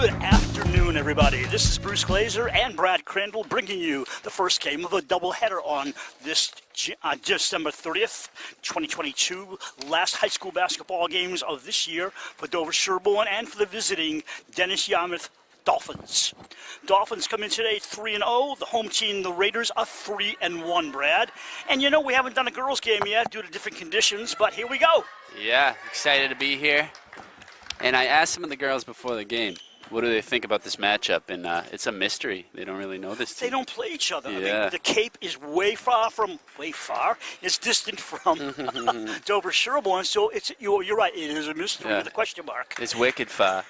Good afternoon, everybody. This is Bruce Glazer and Brad Crandall bringing you the first game of a doubleheader on this December 30th, 2022. Last high school basketball games of this year for Dover-Sherborn and for the visiting Dennis-Yarmouth Dolphins. Dolphins come in today 3-0. The home team, the Raiders, are 3-1, Brad. And you know, we haven't done a girls' game yet due to different conditions, but here we go. Yeah, excited to be here. And I asked some of the girls before the game, what do they think about this matchup? And it's a mystery. They don't really know this team. They don't play each other. Yeah. The Cape is it's distant from Dover-Sherborn, so you're right, it is a mystery with a question mark. It's wicked far.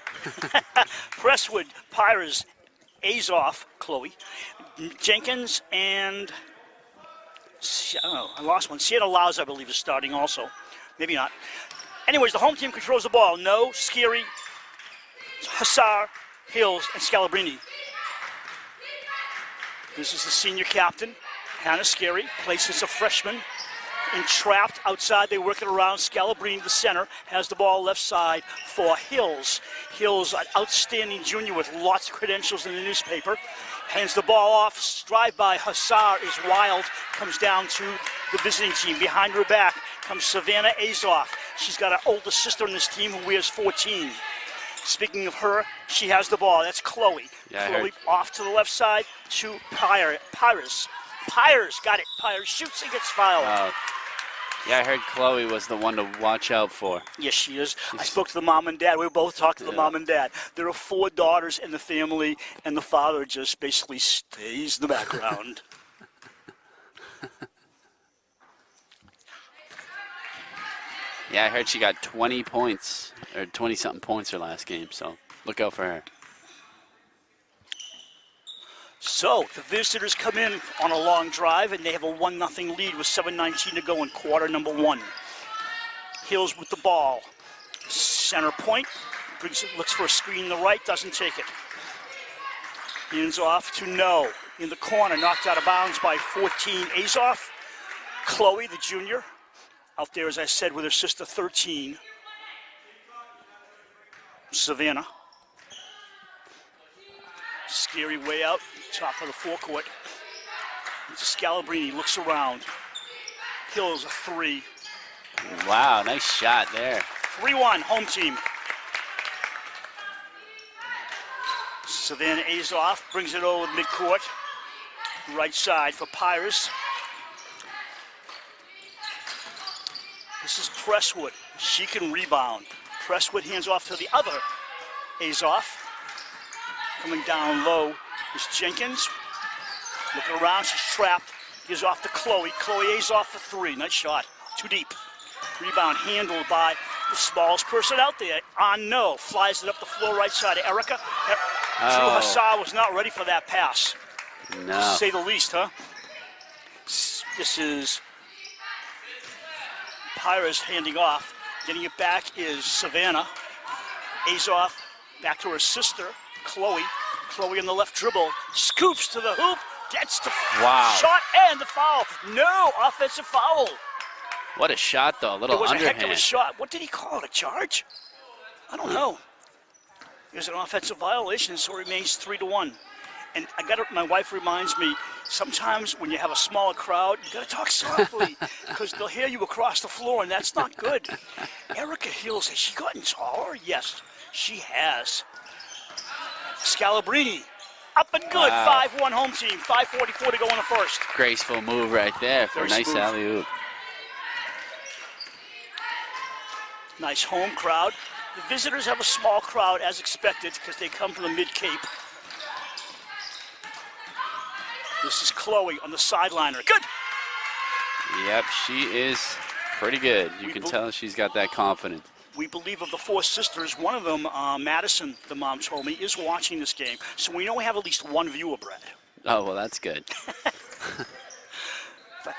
Presswood, Pires, Azoff, Chloe, Jenkins, and I don't know, I lost one. Sienna Laus, I believe, is starting also. Maybe not. Anyways, the home team controls the ball. No, Scary, Hussar, Hills, and Scalabrini. This is the senior captain, Hannah Scary, plays as a freshman. Entrapped outside, they work it around. Scalabrini, the center, has the ball left side for Hills. Hills, an outstanding junior with lots of credentials in the newspaper. Hands the ball off, drive by Hussar is wild, comes down to the visiting team. Behind her back comes Savannah Azoff. She's got an older sister on this team who wears 14. Speaking of her, she has the ball. That's Chloe. Yeah, Chloe off to the left side to Pires. Pires, got it. Pires shoots and gets fouled. Yeah, I heard Chloe was the one to watch out for. Yes, she is. I spoke to the mom and dad. We both talked to the mom and dad. There are 4 daughters in the family, and the father just basically stays in the background. Yeah, I heard she got 20 points, or 20-something points her last game, so look out for her. So, the visitors come in on a long drive, and they have a 1-0 lead with 7:19 to go in quarter number 1. Hills with the ball. Center point. Looks for a screen to the right, doesn't take it. Hands off to No. In the corner, knocked out of bounds by 14, Azoff. Chloe, the junior, out there, as I said, with her sister, 13. Savannah. Scary way out, top of the forecourt. It's Scalabrini, looks around. Hills a 3. Wow, nice shot there. 3-1, home team. Savannah Azoff brings it over midcourt. Right side for Pires. This is Presswood. She can rebound. Presswood hands off to the other Azoff. Coming down low is Jenkins. Looking around, she's trapped. Gives off to Chloe. Chloe Azoff for 3. Nice shot. Too deep. Rebound handled by the smallest person out there. No. Flies it up the floor right side to Erica. Drew Hussar was not ready for that pass. No. To say the least, huh? This is Pires handing off. Getting it back is Savannah. Azoff back to her sister, Chloe. Chloe in the left dribble. Scoops to the hoop. Gets the shot and the foul. No offensive foul. What a shot, though. A little underhand. It was a heck of a shot. What did he call it? A charge? I don't know. It was an offensive violation, so it remains 3-1. And my wife reminds me, sometimes when you have a smaller crowd, you got to talk softly because they'll hear you across the floor, and that's not good. Erica Hills, has she gotten taller? Yes, she has. Scalabrini, up and good. 5-1 home team. 5:44 to go in the first. Graceful move right there for a nice alley-oop. Nice home crowd. The visitors have a small crowd as expected because they come from the Mid-Cape. This is Chloe on the sideliner. Good. Yep, she is pretty good. You can tell she's got that confidence. We believe of the 4 sisters, one of them, Madison, the mom told me, is watching this game. So we know we have at least one viewer, Brad. Oh, well, that's good.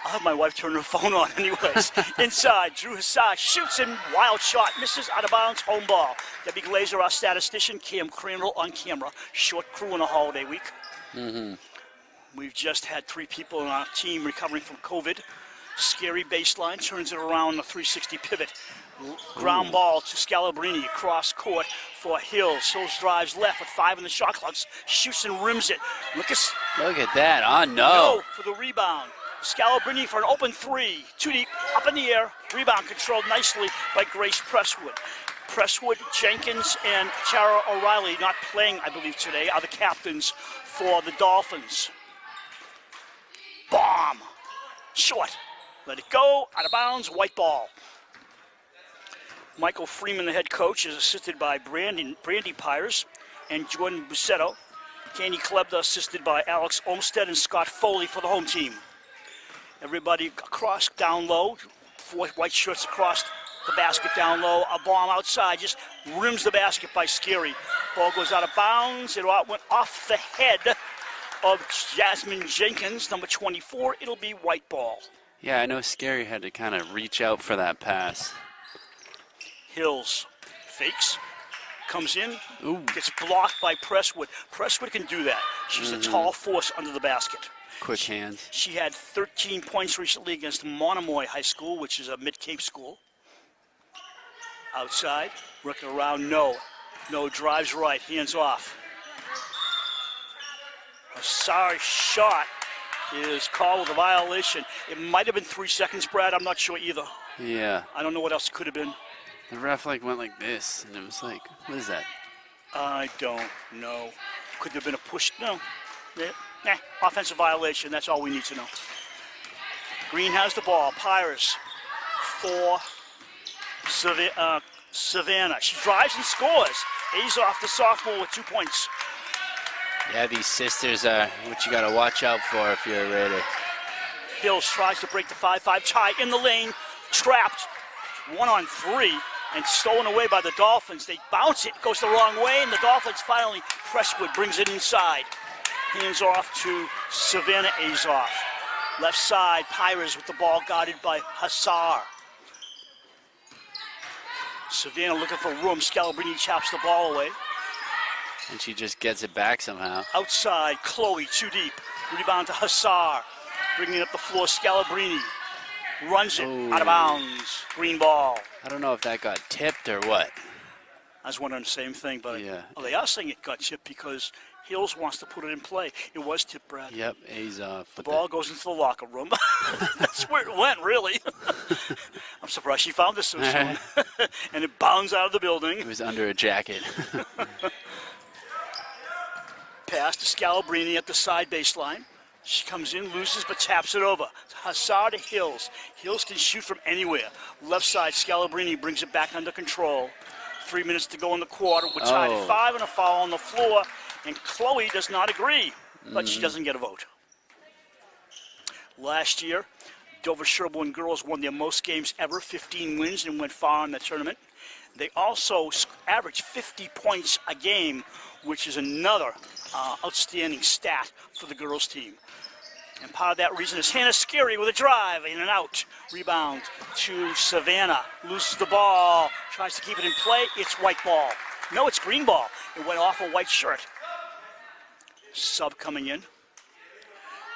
I'll have my wife turn her phone on anyways. Inside, Drew Hussar shoots and wild shot, misses out of bounds, home ball. Debbie Glazer, our statistician, Cam Crandall on camera. Short crew in a holiday week. We've just had 3 people on our team recovering from COVID. Scary baseline, turns it around, a 360 pivot. Ground ball to Scalabrini across court for Hills. Hills drives left with 5 in the shot clock, shoots and rims it. Look at that. Oh, no. No for the rebound. Scalabrini for an open 3. Too deep, up in the air. Rebound controlled nicely by Grace Presswood. Presswood, Jenkins, and Tara O'Reilly, not playing, I believe, today, are the captains for the Dolphins. Bomb. Short. Let it go. Out of bounds. White ball. Michael Freeman, the head coach, is assisted by Brandy Pires and Jordan Busetto. Candy Klebda assisted by Alex Olmstead and Scott Foley for the home team. Everybody across down low. 4 white shirts across the basket down low. A bomb outside just rims the basket by Scary. Ball goes out of bounds. It went off the head of Jasmine Jenkins, number 24. It'll be white ball. Yeah, I know Scary had to kind of reach out for that pass. Hills fakes, comes in, Ooh. gets blocked by Presswood. Presswood can do that. She's a tall force under the basket. Quick hands. She had 13 points recently against Monomoy High School, which is a mid-Cape school. Outside, working around, no, drives right, hands off. A sorry shot is called with a violation. It might have been 3 seconds, Brad. I'm not sure either. Yeah. I don't know what else it could have been. The ref went like this, and it was like, what is that? I don't know. Could there have been a push? No. Offensive violation. That's all we need to know. Green has the ball. Pires for Savannah. She drives and scores. Azoff, the sophomore, with 2 points. Yeah, these sisters are what you got to watch out for if you're a Raider. Hills tries to break the 5-5 tie in the lane. Trapped. 1-on-3. And stolen away by the Dolphins. They bounce it, goes the wrong way, and the Dolphins finally, Presswood brings it inside. Hands off to Savannah Azoff. Left side, Pires with the ball guarded by Hassar. Savannah looking for room. Scalabrini chops the ball away. And she just gets it back somehow. Outside, Chloe, too deep. Rebound to Hassar. Bringing up the floor, Scalabrini. Runs it out of bounds. Green ball. I don't know if that got tipped or what. I was wondering the same thing, but Yeah. They are saying it got tipped because Hills wants to put it in play. It was tipped, Brad. Yep, Azoff. The ball goes into the locker room. That's where it went, really. I'm surprised she found this so soon. And it bounds out of the building. It was under a jacket. Pass to Scalabrini at the side baseline. She comes in, loses, but taps it over. Hassar to Hills. Hills can shoot from anywhere. Left side, Scalabrini brings it back under control. 3 minutes to go in the quarter. We're tied at 5 and a foul on the floor. And Chloe does not agree, but she doesn't get a vote. Last year, Dover-Sherborn girls won their most games ever, 15 wins, and went far in the tournament. They also averaged 50 points a game, which is another outstanding stat for the girls' team. And part of that reason is Hannah Scary with a drive, in and out. Rebound to Savannah. Loses the ball. Tries to keep it in play. It's white ball. No, it's green ball. It went off a white shirt. Sub coming in.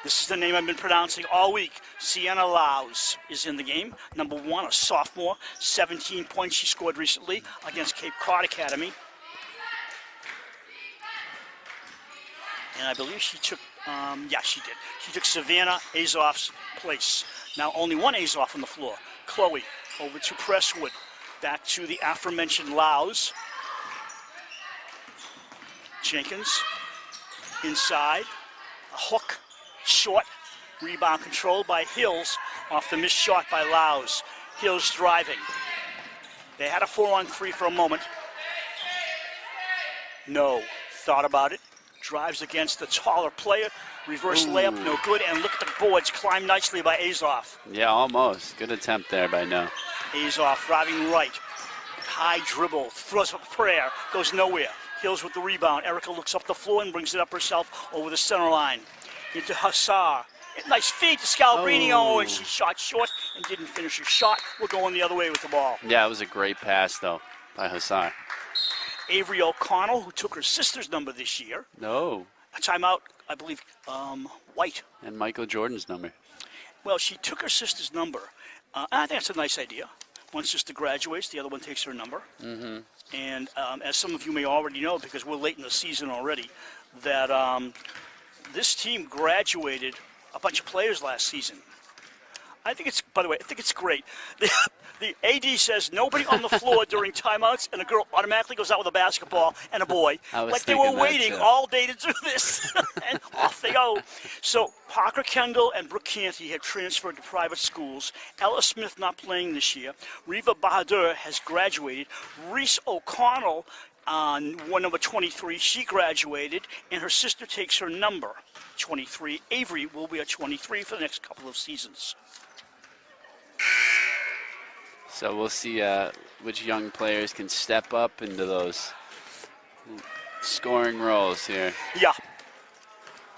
This is the name I've been pronouncing all week. Sienna Laus is in the game. Number 1, a sophomore. 17 points she scored recently against Cape Cod Academy. And I believe she took, she did. She took Savannah Azoff's place. Now only one Azoff on the floor. Chloe over to Presswood. Back to the aforementioned Laus. Jenkins inside. A hook. Short. Rebound controlled by Hills off the missed shot by Laus. Hills driving. They had a 4-on-3 for a moment. No. Thought about it. Drives against the taller player. Reverse layup, no good. And look at the boards, climbed nicely by Azoff. Yeah, almost. Good attempt there by No. Azoff driving right. High dribble, throws up a prayer, goes nowhere. Hills with the rebound. Erica looks up the floor and brings it up herself over the center line. Into Hassar. Nice feed to Scalabrini. And she shot short and didn't finish her shot. We're going the other way with the ball. Yeah, it was a great pass, though, by Hassar. Avery O'Connell, who took her sister's number this year. No. A timeout, I believe, White. And Michael Jordan's number. Well, she took her sister's number. I think that's a nice idea. One sister graduates, the other one takes her number. And as some of you may already know, because we're late in the season already, that this team graduated a bunch of players last season. I think it's, by the way, I think it's great. The AD says nobody on the floor during timeouts, and a girl automatically goes out with a basketball and a boy. Like they were waiting all day to do this, and off they go. So Parker Kendall and Brooke Canty have transferred to private schools. Ella Smith not playing this year. Reva Bahadur has graduated. Reese O'Connell, number 23, she graduated, and her sister takes her number, 23. Avery will be a 23 for the next couple of seasons. So we'll see which young players can step up into those scoring roles here. Yeah.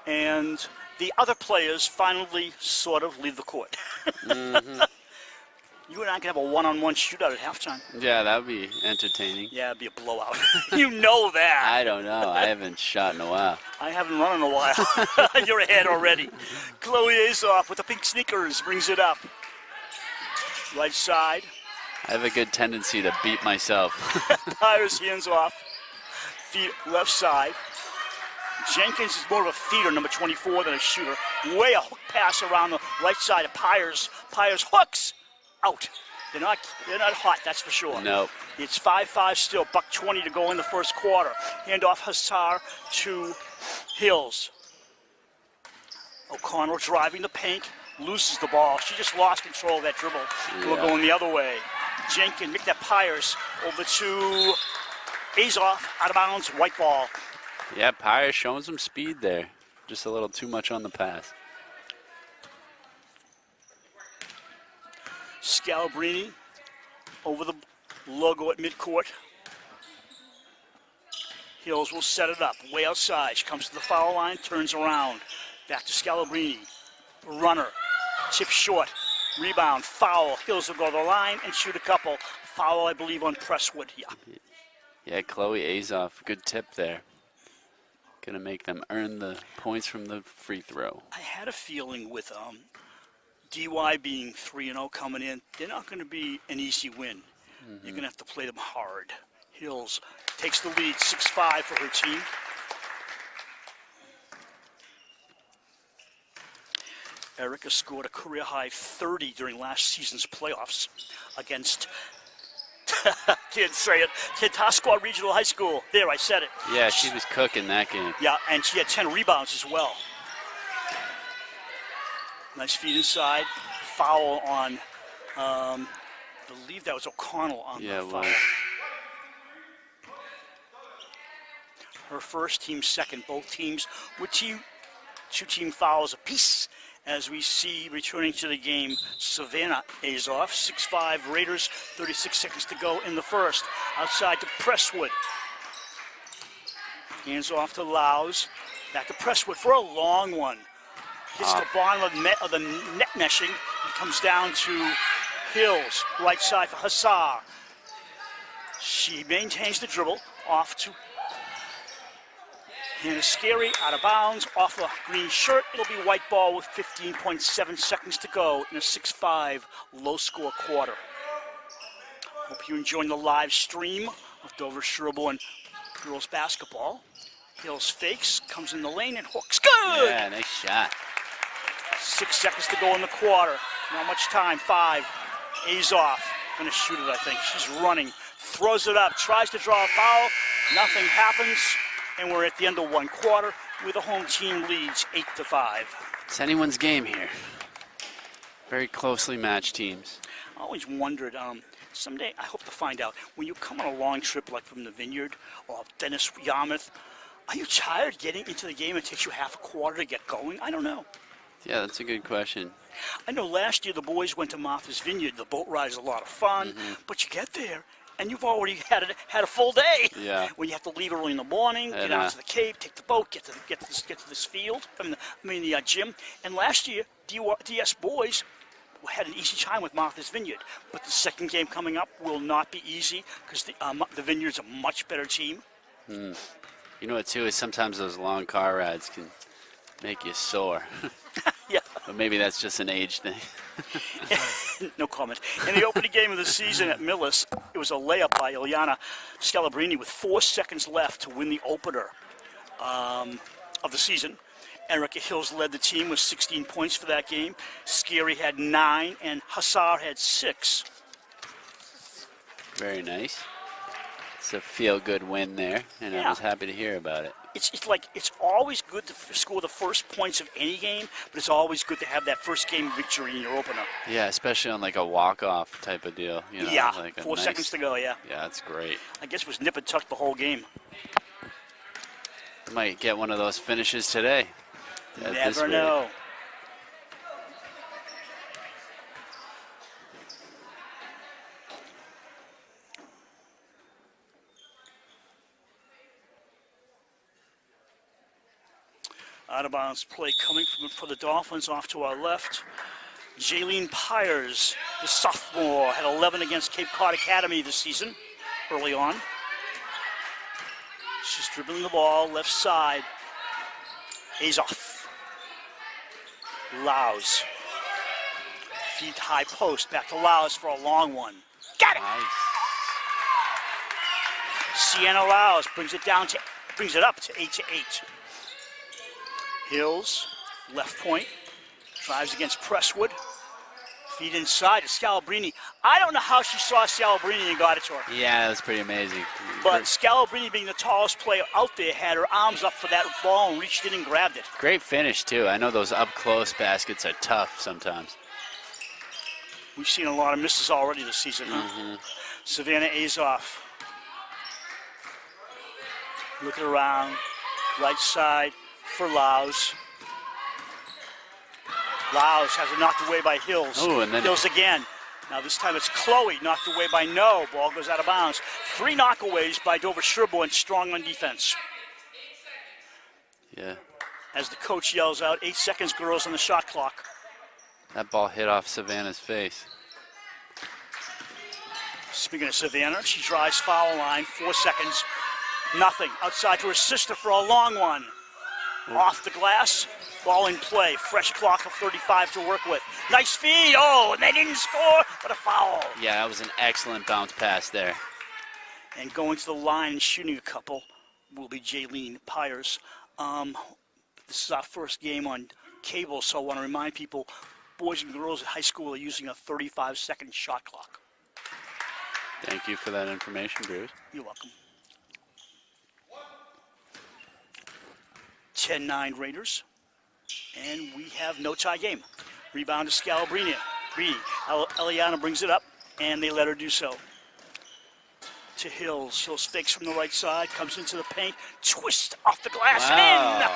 And the other players finally sort of leave the court. You and I can have a one-on-one shootout at halftime. Yeah, that would be entertaining. Yeah, it'd be a blowout. You know that. I don't know. I haven't shot in a while. I haven't run in a while. You're ahead already. Chloe Azoff with the pink sneakers brings it up. Right side. I have a good tendency to beat myself. Pyers hands off. Feet left side. Jenkins is more of a feeder, number 24, than a shooter. Way a hook pass around the right side of Pyers. Pyers hooks out. They're not hot, that's for sure. Nope. It's 5-5 still. $1:20 to go in the first quarter. Handoff Hassar to Hills. O'Connell driving the paint. Loses the ball. She just lost control of that dribble. Yeah. We're going the other way. Jenkins, make that Pyers over to Azoff, out of bounds, white ball. Yeah, Pyers showing some speed there. Just a little too much on the pass. Scalabrini over the logo at midcourt. Hills will set it up, way outside. She comes to the foul line, turns around. Back to Scalabrini. Runner, chip short. Rebound, foul. Hills will go to the line and shoot a couple. Foul, I believe, on Presswood. Yeah, Chloe Azoff, good tip there. Gonna make them earn the points from the free throw. I had a feeling with DY being 3-0 coming in, they're not going to be an easy win. You're going to have to play them hard. Hills takes the lead, 6-5 for her team. Erica scored a career-high 30 during last season's playoffs against, can't say it, Kentasquah Regional High School. There, I said it. Yeah, she was cooking that game. Yeah, and she had 10 rebounds as well. Nice feed inside. Foul on, I believe that was O'Connell on the foul. Well. Her first, team second. Both teams with two-team fouls apiece. As we see returning to the game, Savannah Azoff, 6'5", Raiders, 36 seconds to go in the first. Outside to Presswood. Hands off to Laus. Back to Presswood for a long one. Hits the bottom of the net meshing and comes down to Hills. Right side for Hassar. She maintains the dribble. Off to Hannah Scary, out of bounds, off a green shirt. It'll be white ball with 15.7 seconds to go in a 6-5 low-score quarter. Hope you're enjoying the live stream of Dover-Sherborn girls basketball. Hills fakes, comes in the lane, and hooks. Good! Yeah, nice shot. 6 seconds to go in the quarter. Not much time. 5. Azoff. Gonna shoot it, I think. She's running. Throws it up. Tries to draw a foul. Nothing happens. And we're at the end of one quarter with the home team leads 8-5. It's anyone's game here. Very closely matched teams. I always wondered, someday I hope to find out, when you come on a long trip like from the Vineyard or Dennis-Yarmouth, are you tired getting into the game and it takes you half a quarter to get going? I don't know. Yeah, that's a good question. I know last year the boys went to Martha's Vineyard. The boat ride is a lot of fun, but you get there and you've already had a full day. Yeah. When you have to leave early in the morning, get out to the cave, take the boat, get to this field. The gym. And last year, DS boys had an easy time with Martha's Vineyard. But the second game coming up will not be easy because the Vineyard's a much better team. You know what too is sometimes those long car rides can make you sore. Yeah. But maybe that's just an age thing. No comment. In the opening game of the season at Millis, it was a layup by Ileana Scalabrini with 4 seconds left to win the opener of the season. Erica Hills led the team with 16 points for that game. Scary had 9, and Hassar had 6. Very nice. It's a feel-good win there, and I was happy to hear about it. It's always good to score the first points of any game, but it's always good to have that first game victory in your opener. Yeah, especially on like a walk-off type of deal. You know, Yeah, like 4 seconds to go, yeah. Yeah, that's great. I guess it was nip and tuck the whole game. Might get one of those finishes today. Never know. Out of bounds play coming for the Dolphins off to our left. Jaylene Pyers, the sophomore, had 11 against Cape Cod Academy this season, early on. She's dribbling the ball, left side. Azoff. Laus. Feed high post, back to Laus for a long one. Got it! Nice. Sienna Laus brings it up to 8-8. Hills, left point, drives against Presswood. Feed inside to Scalabrini. I don't know how she saw Scalabrini and got it to her. Yeah, that was pretty amazing. But Scalabrini, being the tallest player out there, had her arms up for that ball and reached in and grabbed it. Great finish, too. I know those up-close baskets are tough sometimes. We've seen a lot of misses already this season. Huh? Savannah Azoff. Looking around, right side for Laus. Laus has it knocked away by Hills. Ooh, and then Hills again. Now this time it's Chloe, knocked away by No. Ball goes out of bounds. 3 knockaways by Dover-Sherborn, strong on defense. Yeah. As the coach yells out, 8 seconds, girls, on the shot clock. That ball hit off Savannah's face. Speaking of Savannah, she drives foul line, 4 seconds, nothing. Outside to her sister for a long one. Off the glass, ball in play. Fresh clock of 35 to work with. Nice feed, oh, and they didn't score, but a foul. Yeah, that was an excellent bounce pass there. And going to the line and shooting a couple will be Jaylene Pyers. This is our first game on cable, so I want to remind people, boys and girls at high school are using a 35-second shot clock. Thank you for that information, Bruce. You're welcome. 10-9 Raiders, and we have no tie game. Rebound to Scalabrini. Eliana brings it up, and they let her do so. To Hills. Hills fakes from the right side, comes into the paint, twist off the glass, and in!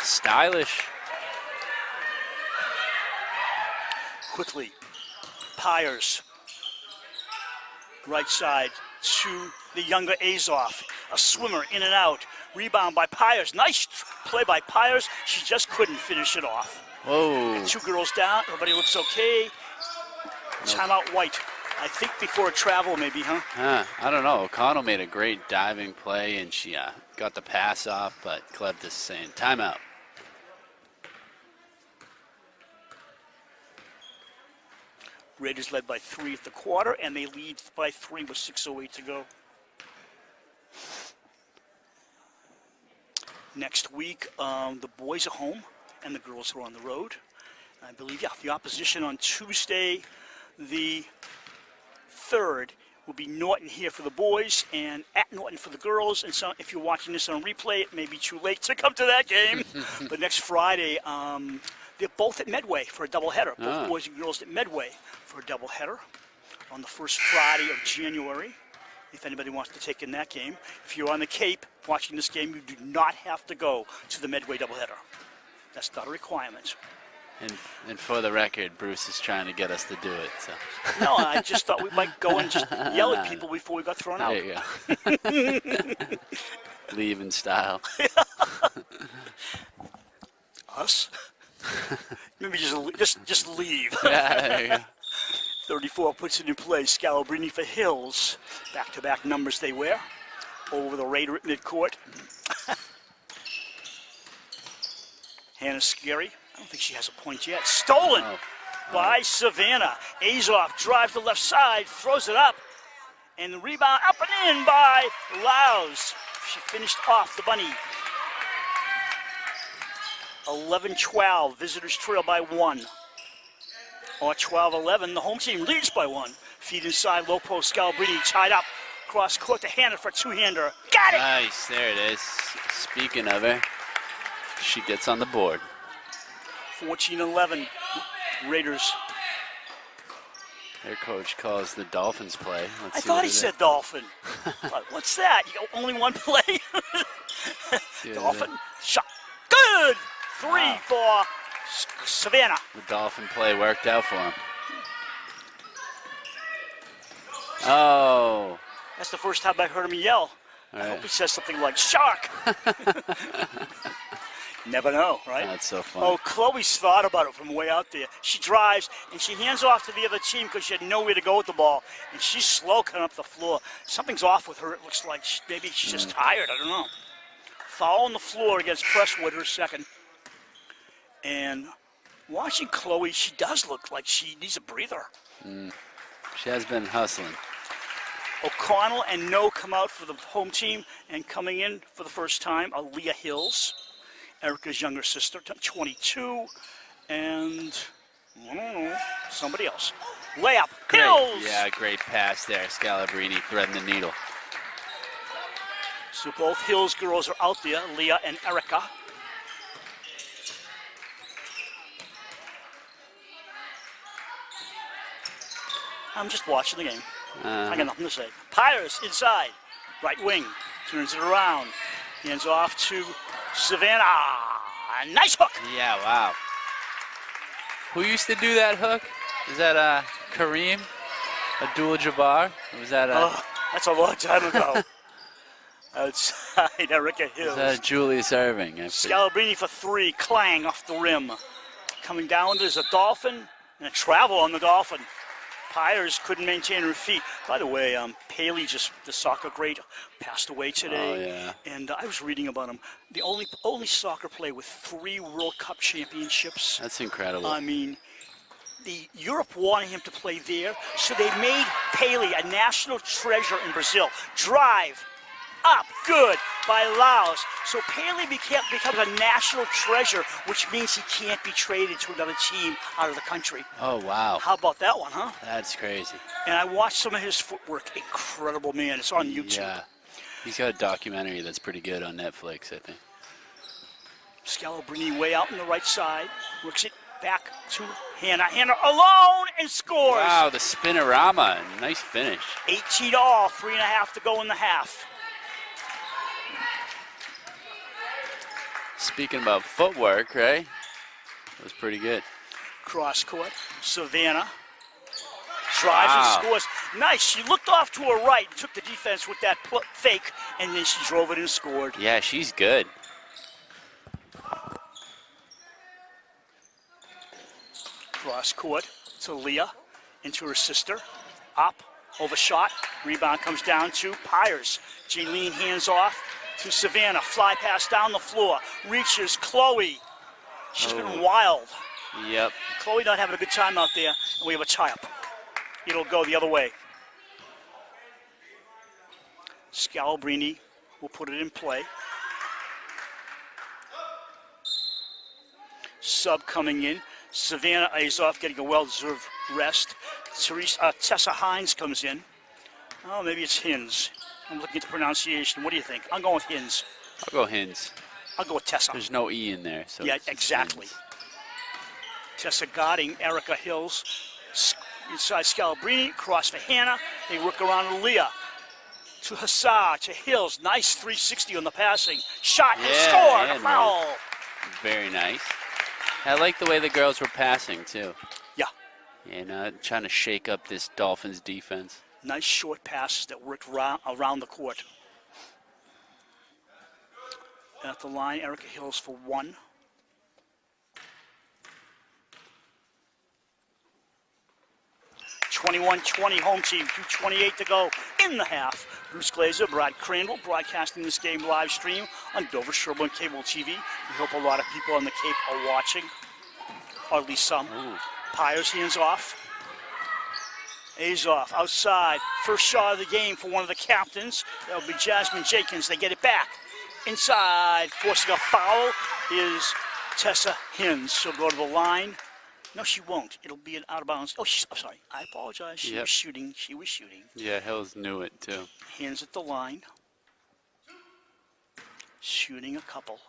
Stylish. Quickly, Pyers. Right side to the younger Azoff. A swimmer in and out. Rebound by Pyers. Nice play by Pyers. She just couldn't finish it off. Whoa. And 2 girls down. Everybody looks okay. Timeout White. I think before a travel maybe, huh? I don't know. O'Connell made a great diving play, and she got the pass off, but Cleb is saying timeout. Raiders led by 3 at the quarter, and they lead by 3 with 6:08 to go. Next week, the boys are home, and the girls are on the road. I believe, the opposition on Tuesday, the 3rd, will be Norton here for the boys and at Norton for the girls. And so if you're watching this on replay, it may be too late to come to that game. But next Friday, they're both at Medway for a doubleheader. Both boys and girls at Medway for a doubleheader on the first Friday of January, if anybody wants to take in that game. If you're on the Cape watching this game, you do not have to go to the Medway doubleheader. That's not a requirement. And for the record, Bruce is trying to get us to do it. So. No, I just thought we might go and just yell at people before we got thrown out. There you go. Leave in style. Us? Maybe just leave. Yeah, there you go. 34 puts it in play. Scalabrini for Hills. Back-to-back numbers they wear. Over the Raider at midcourt. Hannah Scary I don't think she has a point yet. Stolen by Savannah. Azoff drives to the left side, throws it up, and the rebound up and in by Laus. She finished off the bunny. 11-12, visitors trail by 1. Or 12-11, the home team leads by 1. Feed inside, low post, Scalabrini tied up. Cross court to Hannah for a two-hander. Got it! Nice, there it is. Speaking of her, she gets on the board. 14-11, Raiders. Their coach calls the Dolphins play. I thought he said Dolphin. What's that? Only one play? Dolphin. Shot. Good! 3 for Savannah. The Dolphin play worked out for him. Oh. That's the first time I heard him yell. All I right. hope he says something like, shark! Never know, right? That's so funny. Oh, Chloe's thought about it from way out there. She drives, and she hands off to the other team because she had nowhere to go with the ball. And she's slow coming up the floor. Something's off with her, it looks like. Maybe she's just tired, I don't know. Foul on the floor against Presswood, her second. And watching Chloe, she does look like she needs a breather. She has been hustling. O'Connell and No come out for the home team, and coming in for the first time, Aaliyah Hills, Erica's younger sister, 22, and I don't know, somebody else. Layup, Great. Hills! Yeah, great pass there. Scalabrini threading the needle. So both Hills girls are out there, Leah and Erica. I'm just watching the game. I got nothing to say. Pirates inside, right wing, turns it around, hands off to Savannah. Nice hook. Yeah, wow. Who used to do that hook? Is that Kareem Abdul-Jabbar? Or was that That's a long time ago. Outside, Erica Hills. Julius Irving? Scalabrini for 3, clang off the rim. Coming down, there's a Dolphin and a travel on the Dolphin. Pires couldn't maintain her feet. By the way, Paley, the soccer great, passed away today. Oh, yeah. And I was reading about him. The only soccer player with 3 World Cup championships. That's incredible. I mean, Europe wanted him to play there, so they made Paley a national treasure in Brazil. Drive up, good, by Laos. So Paley becomes a national treasure, which means he can't be traded to another team out of the country. Oh, wow. How about that one, huh? That's crazy. And I watched some of his footwork. Incredible, man. It's on YouTube. Yeah. He's got a documentary that's pretty good on Netflix, I think. Scalabrini way out on the right side. Works it back to Hannah. Hannah alone and scores. Wow, the spinorama. Nice finish. 18 all, 3.5 to go in the half. Speaking about footwork, right? That was pretty good. Cross court. Savannah drives and scores. Nice. She looked off to her right, took the defense with that fake, and then she drove it and scored. Yeah, she's good. Cross court to Leah, into her sister. Up, overshot. Rebound comes down to Pires. Jaylene hands off to Savannah. Fly pass down the floor. Reaches Chloe. She's been wild. Yep. Chloe not having a good time out there, and we have a tie-up. It'll go the other way. Scalabrini will put it in play. Sub coming in. Savannah Azoff getting a well-deserved rest. Tessa Hines comes in. Oh, maybe it's Hins. I'm looking at the pronunciation. What do you think? I'm going with Hins. I'll go Hins. I'll go with Tessa. There's no E in there. So yeah, it's exactly. Hins. Tessa guarding Erica Hills. Inside Scalabrini, cross for Hannah. They work around Leah. To Hassar, to Hills. Nice 360 on the passing. Shot and score. Yeah, Foul. nice. Very nice. I like the way the girls were passing, too. Yeah. And trying to shake up this Dolphins defense. Nice short passes that worked around the court. At the line, Erica Hills for 1. (21-20) home team, 2:28 to go in the half. Bruce Glazer, Brad Crandall, broadcasting this game live stream on Dover-Sherborn Cable TV. We hope a lot of people on the Cape are watching. or at least some. Ooh. Pyers hands off. Azoff outside. First shot of the game for one of the captains. That'll be Jasmine Jenkins. They get it back. Inside, forcing a foul is Tessa Hins. She'll go to the line. No, she won't. It'll be an out of bounds. Oh, I'm sorry. I apologize. She was shooting. She was shooting. Yeah, Hills knew it too. Hands at the line. Shooting a couple.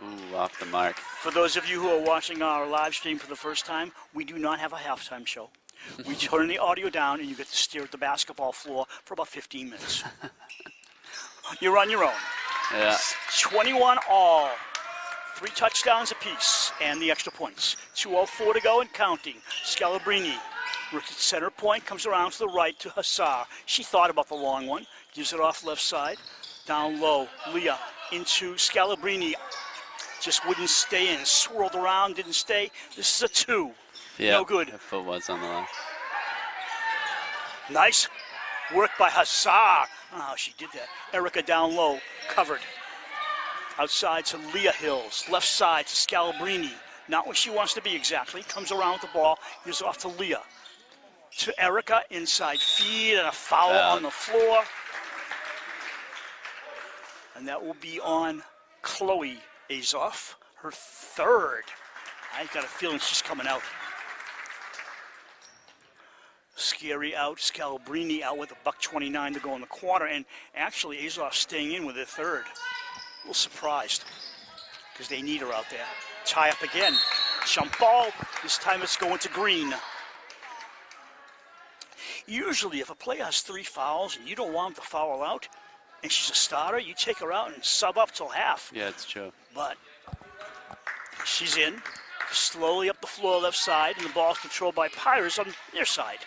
Ooh, off the mark. For those of you who are watching our live stream for the first time, we do not have a halftime show. We turn the audio down and you get to stare at the basketball floor for about 15 minutes. You're on your own. Yeah. 21 all. 3 touchdowns apiece and the extra points. 2:04 to go and counting. Scalabrini, rookie center point, comes around to the right to Hassar. She thought about the long one. Gives it off left side. Down low, Leah into Scalabrini. Just wouldn't stay in. Swirled around, didn't stay. This is a 2. Yeah, no good. Her foot was on the line. Nice work by Hassar. Oh, she did that. Erica down low, covered. Outside to Leah Hills. Left side to Scalabrini. Not where she wants to be exactly. Comes around with the ball. Gives off to Leah. To Erica, inside feed and a foul on the floor. And that will be on Chloe Azoff, her 3rd. I got a feeling she's coming out. Scary out, Scalabrini out with a $1.29 to go in the quarter, and actually Azoff staying in with her 3rd. A little surprised because they need her out there. Tie up again. Jump ball. This time it's going to Green. Usually if a player has 3 fouls and you don't want them to foul out, and she's a starter, you take her out and sub up till half. Yeah, it's true. But she's in. Slowly up the floor left side, and the ball is controlled by Pyers on their side.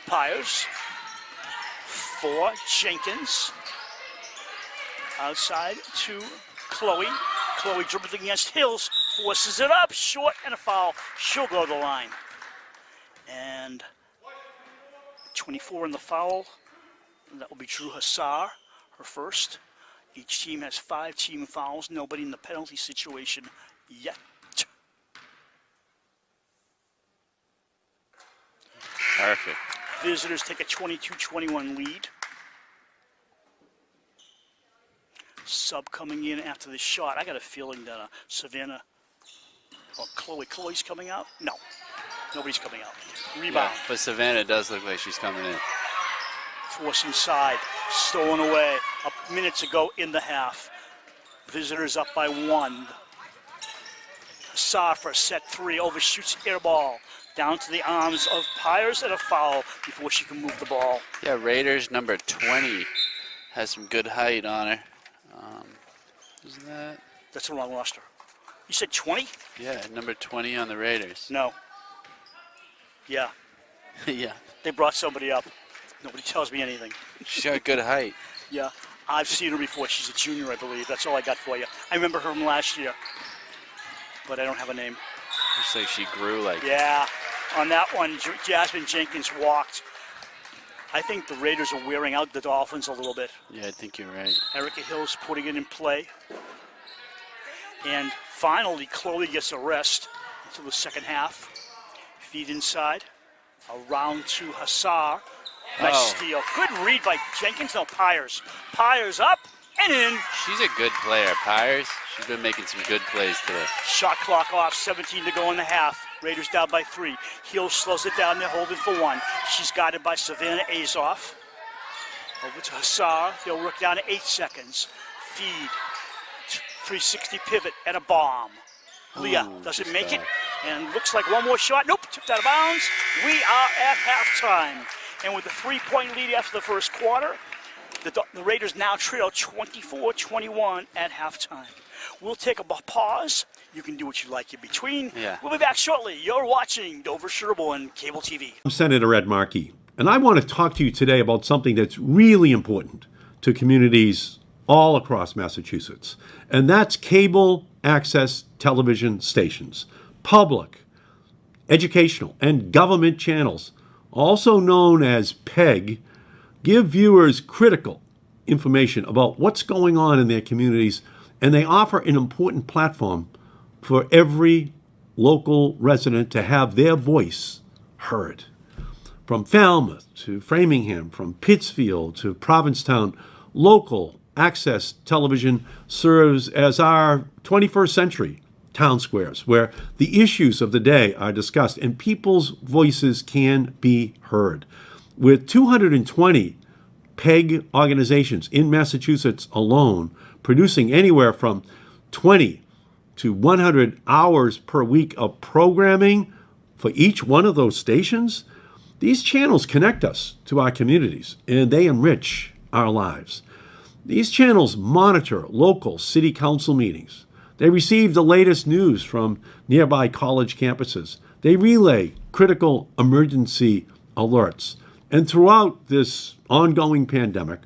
Pyers for Jenkins. Outside to Chloe. Chloe dribbling against Hills, forces it up, short, and a foul. She'll go to the line. And 24 in the foul. That will be Drew Hassar, her first. Each team has 5 team fouls. Nobody in the penalty situation yet. Perfect. Visitors take a 22-21 lead. Sub coming in after the shot. I got a feeling that Savannah or Chloe's coming out. No, nobody's coming out. Rebound. Yeah, but Savannah does look like she's coming in. Force inside, stolen away. A minute to go in the half. Visitors up by 1. Hassar for a set 3, overshoots air ball. Down to the arms of Pyers and a foul before she can move the ball. Yeah, Raiders number 20 has some good height on her. Isn't that? That's the wrong roster. You said 20? Yeah, number 20 on the Raiders. No. Yeah, Yeah, they brought somebody up. Nobody tells me anything. she's got good height. Yeah, I've seen her before. She's a junior, I believe. That's all I got for you. I remember her from last year, but I don't have a name. Looks like she grew like. Yeah, on that one, Jasmine Jenkins walked. I think the Raiders are wearing out the Dolphins a little bit. Yeah, I think you're right. Erica Hill's putting it in play. And finally, Chloe gets a rest until the second half. Feed inside. Around to Hassar. Nice steal. Good read by Jenkins. No, Pyers. Pyers up and in. She's a good player, Pyers. She's been making some good plays today. Shot clock off. 17 to go in the half. Raiders down by 3. Hill slows it down. They're holding for 1. She's guarded by Savannah Azoff. Over to Hassar. They'll work down to 8 seconds. Feed. 360 pivot and a bomb. Leah doesn't make it. And looks like one more shot. Nope, tipped out of bounds. We are at halftime. And with a 3-point lead after the first quarter, the Raiders now trail 24-21 at halftime. We'll take a pause. You can do what you like in between. Yeah. We'll be back shortly. You're watching Dover-Sherborn Cable TV. I'm Senator Ed Markey, and I want to talk to you today about something that's really important to communities all across Massachusetts, and that's cable access television stations, public, educational, and government channels, also known as PEG, give viewers critical information about what's going on in their communities and they offer an important platform for every local resident to have their voice heard. From Falmouth to Framingham, from Pittsfield to Provincetown, local access television serves as our 21st century town squares where the issues of the day are discussed and people's voices can be heard. With 220 PEG organizations in Massachusetts alone producing anywhere from 20 to 100 hours per week of programming for each one of those stations, these channels connect us to our communities and they enrich our lives. These channels monitor local city council meetings. They receive the latest news from nearby college campuses. They relay critical emergency alerts. And throughout this ongoing pandemic,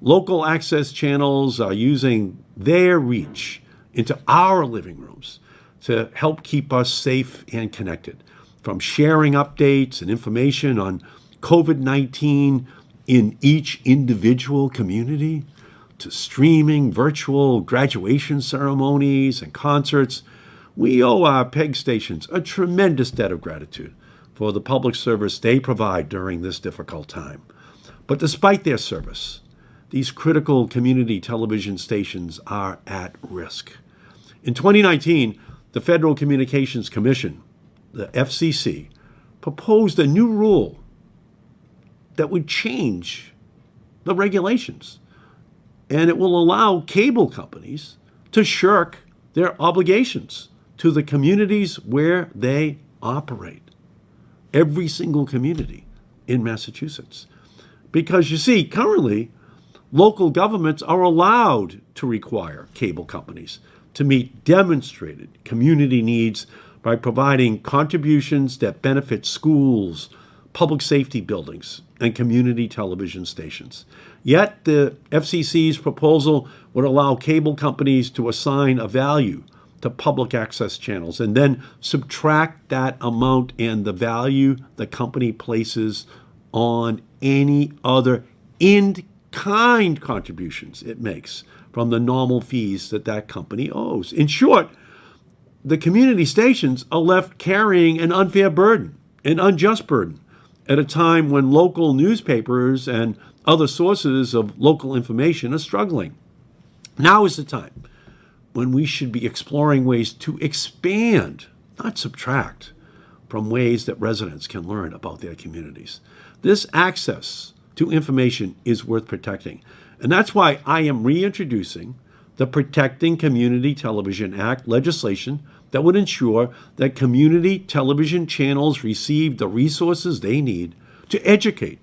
local access channels are using their reach into our living rooms to help keep us safe and connected. From sharing updates and information on COVID-19 in each individual community, to streaming virtual graduation ceremonies and concerts, we owe our PEG stations a tremendous debt of gratitude for the public service they provide during this difficult time. But despite their service, these critical community television stations are at risk. In 2019, the Federal Communications Commission, the FCC, proposed a new rule that would change the regulations, and it will allow cable companies to shirk their obligations to the communities where they operate. Every single community in Massachusetts. Because you see, currently, local governments are allowed to require cable companies to meet demonstrated community needs by providing contributions that benefit schools, public safety buildings, and community television stations. Yet the FCC's proposal would allow cable companies to assign a value to public access channels and then subtract that amount and the value the company places on any other in-kind contributions it makes from the normal fees that that company owes. In short, the community stations are left carrying an unfair burden, an unjust burden, at a time when local newspapers and other sources of local information are struggling. Now is the time when we should be exploring ways to expand, not subtract, from ways that residents can learn about their communities. This access to information is worth protecting. And that's why I am reintroducing the Protecting Community Television Act legislation that would ensure that community television channels receive the resources they need to educate,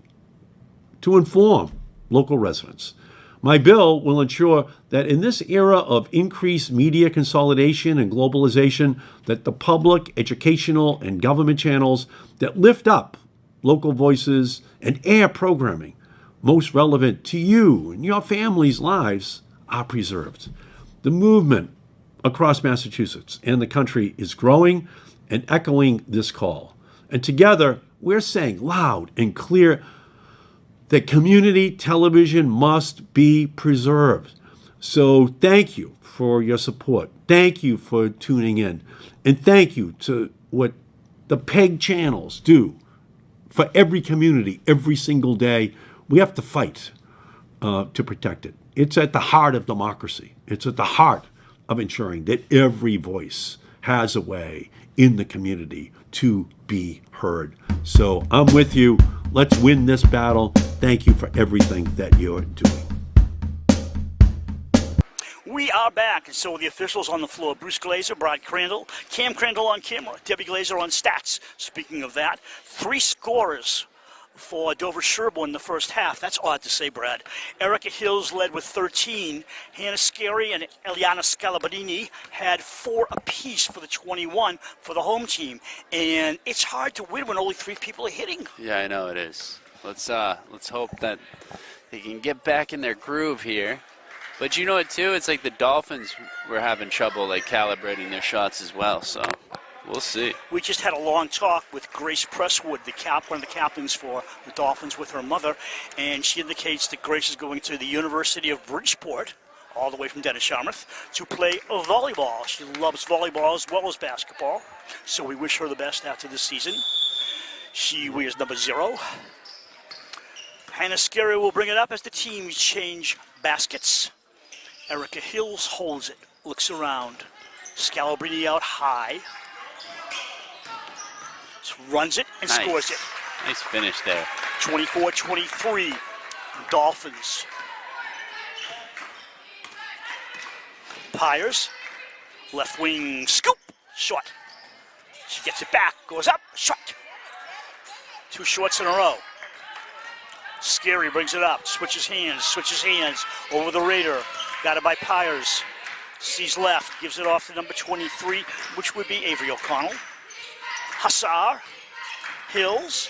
to inform local residents. My bill will ensure that in this era of increased media consolidation and globalization, that the public, educational, and government channels that lift up local voices and air programming most relevant to you and your family's lives are preserved. The movement across Massachusetts and the country is growing and echoing this call. And together, we're saying loud and clear that community television must be preserved. So thank you for your support. Thank you for tuning in. And thank you to what the PEG channels do for every community every single day. We have to fight to protect it. It's at the heart of democracy. It's at the heart of ensuring that every voice has a way in the community to be heard. So I'm with you. Let's win this battle. Thank you for everything that you're doing. We are back, and so are the officials on the floor. Bruce Glazer, Brad Crandall, Cam Crandall on camera, Debbie Glazer on stats. Speaking of that, 3 scorers for Dover-Sherborn in the first half. That's odd to say, Brad. Erica Hills led with 13. Hannah Scarry and Eliana Scalabrini had 4 apiece for the 21 for the home team. And it's hard to win when only 3 people are hitting. Yeah, I know it is. Let's hope that they can get back in their groove here. But you know what, too? It's like the Dolphins were having trouble, like, calibrating their shots as well, so we'll see. We just had a long talk with Grace Presswood, one of the captains for the Dolphins, with her mother, and she indicates that Grace is going to the University of Bridgeport all the way from Dennis-Yarmouth, to play volleyball. She loves volleyball as well as basketball, so we wish her the best after this season. She wears number 0. Hannah Scary will bring it up as the teams change baskets. Erica Hills holds it, looks around. Scalabrini out high. Just runs it and scores it. Nice finish there. 24-23, Dolphins. Pyers, left wing scoop, short. She gets it back, goes up, short. 2 shorts in a row. Scary brings it up, switches hands, over the Raider. Got it by Pyers. Sees left, gives it off to number 23, which would be Avery O'Connell. Hassar, Hills.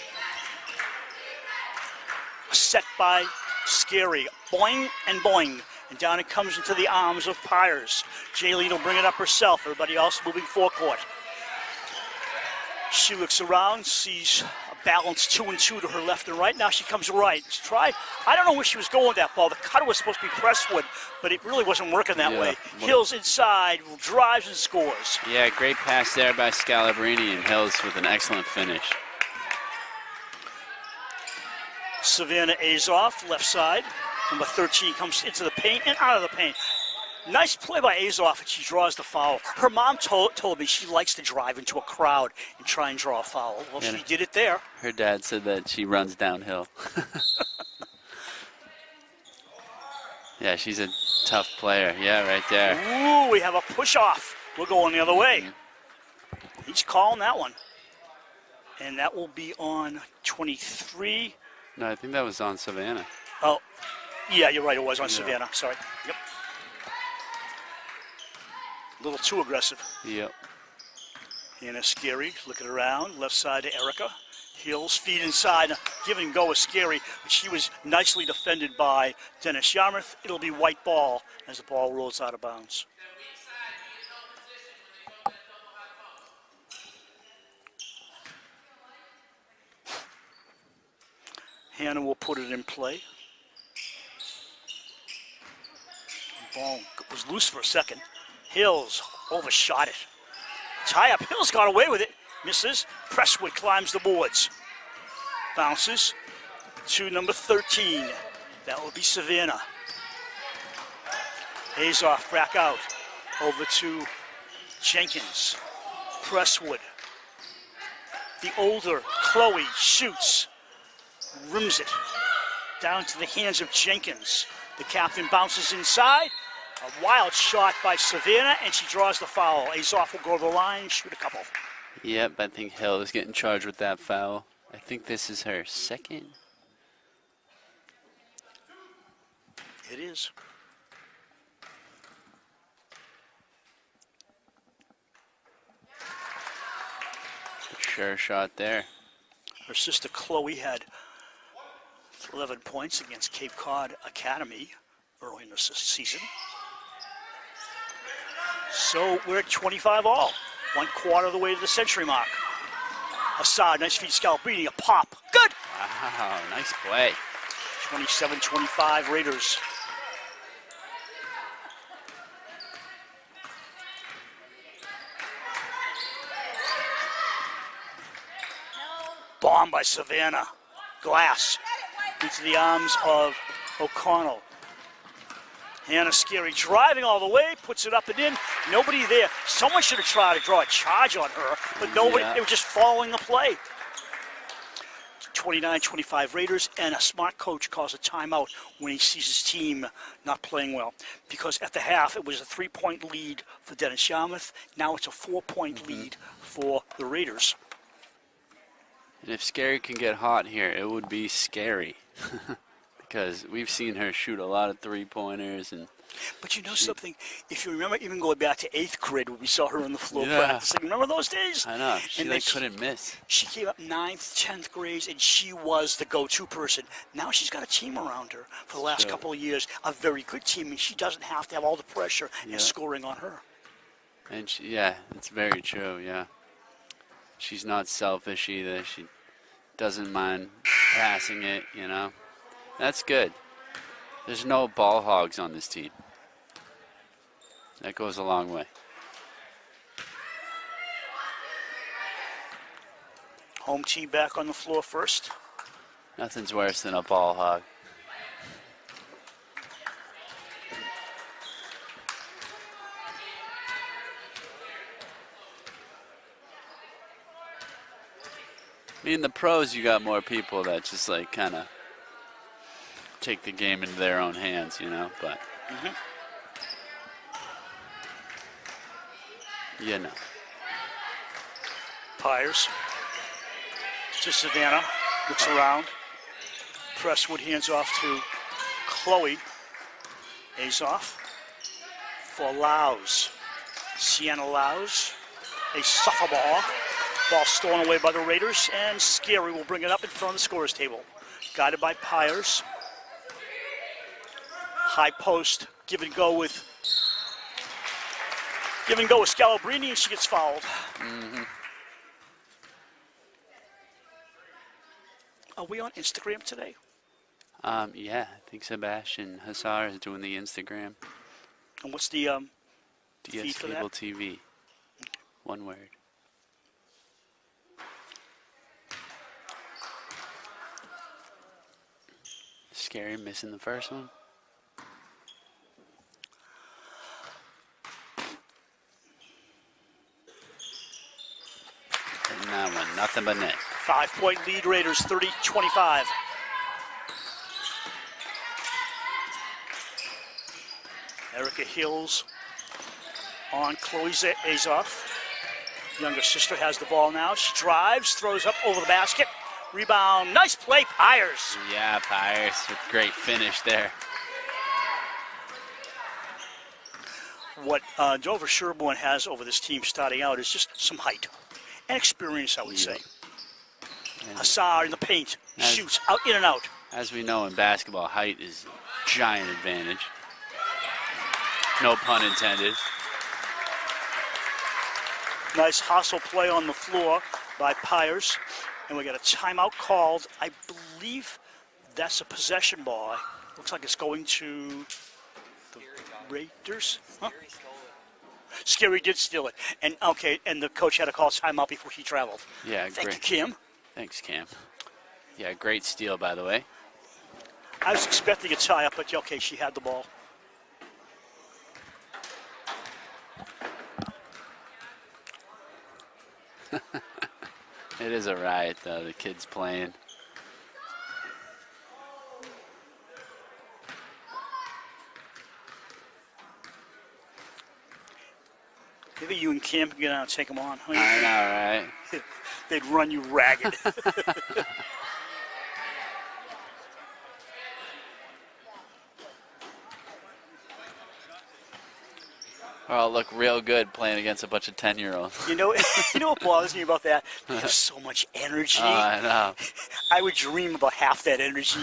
Set by Scary, boing and boing. And down it comes into the arms of Pyers. Jaylene will bring it up herself. Everybody else moving forecourt. She looks around, sees a balanced 2 and 2 to her left and right. Now she comes right. She tried. I don't know where she was going with that ball. The cutter was supposed to be Presswood, but it really wasn't working that way. Hills inside, drives and scores. Yeah, great pass there by Scalabrini, and Hills with an excellent finish. Savannah Azoff, left side. Number 13 comes into the paint and out of the paint. Nice play by Azoff, and she draws the foul. Her mom told me she likes to drive into a crowd and try and draw a foul. Well, she did it there. Her dad said that she runs downhill. Yeah, she's a tough player. Yeah, right there. Ooh, we have a push-off. We're going the other way. He's calling that one. And that will be on 23. No, I think that was on Savannah. Oh, yeah, you're right. It was on Savannah. Sorry. Yep. A little too aggressive. Yep. Hannah Scary looking around. Left side to Erica. Hills feed inside. Give and go is Scary, but she was nicely defended by Dennis-Yarmouth. It'll be white ball as the ball rolls out of bounds. Hannah will put it in play. Ball was loose for a second. Hills overshot it. Tie up. Hills got away with it. Misses. Presswood climbs the boards. Bounces to number 13. That will be Savannah. Azoff back out. Over to Jenkins. Presswood. The older Chloe shoots. Rims it. Down to the hands of Jenkins. The captain bounces inside. A wild shot by Savannah, and she draws the foul. Azoff will go to the line, shoot a couple. Yep, I think Hill is getting charged with that foul. I think this is her second. It is. Sure shot there. Her sister Chloe had 11 points against Cape Cod Academy early in the season. So we're at 25 all. 1/4 of the way to the century mark. Assad, nice feed, Scalabrini, a pop. Good! Wow, nice play. 27-25 Raiders. Bomb by Savannah. Glass into the arms of O'Connell. Hannah Scary driving all the way, puts it up and in. Nobody there. Someone should have tried to draw a charge on her, but nobody. They were just following the play. 29-25 Raiders, and a smart coach calls a timeout when he sees his team not playing well. Because at the half, it was a 3-point lead for Dennis-Yarmouth. Now it's a 4-point lead for the Raiders. And if Scary can get hot here, it would be scary. Because we've seen her shoot a lot of 3-pointers. But you know something? If you remember, even going back to 8th grade when we saw her on the floor practicing. Remember those days? I know. She couldn't miss. She came up 9th, 10th grades, and she was the go-to person. Now she's got a team around her for the last couple of years, a very good team, and she doesn't have to have all the pressure and scoring on her. And it's very true, yeah. She's not selfish either. She doesn't mind passing it, you know. That's good. There's no ball hogs on this team. That goes a long way. Home team back on the floor first. Nothing's worse than a ball hog. I mean, the pros, you got more people that just like kind of take the game into their own hands, you know, but you know. Pyers to Savannah, looks around. Presswood hands off to Chloe. Azoff for Laus. Sienna Laus, a sophomore. Ball stolen away by the Raiders, and Scary will bring it up in front of the scorer's table. Guided by Pyers. High post, give and go with Scalabrini, and she gets fouled. Are we on Instagram today? Yeah, I think Sebastian Hassar is doing the Instagram. And what's the feed DS for Cable that? TV. One word. Scary missing the first one. And that one, nothing but net. 5-point lead, Raiders, 30-25. Erica Hills on Chloe Azoff. Younger sister has the ball now. She drives, throws up over the basket. Rebound, nice play, Pyers. Yeah, Pyers with great finish there. What Dover-Sherborn has over this team starting out is just some height and experience, I would say. And Hassar in the paint, shoots out, in and out. as we know in basketball, height is a giant advantage. No pun intended. Nice hustle play on the floor by Pyers. And we got a timeout called. I believe that's a possession ball. Looks like it's going to the Raiders. Huh? Scary did steal it. And okay, and the coach had to call timeout before he traveled. Yeah, Thank great. you, Kim. Thanks, Cam. Yeah, great steal, by the way. I was expecting a tie-up, but okay, she had the ball. It is a riot, though, the kids playing. Maybe you and Kim can get out and take them on. I know, right? They'd run you ragged. Oh, look real good playing against a bunch of 10-year-olds. You know what bothers me about that? They have so much energy. Oh, I know. I would dream about half that energy.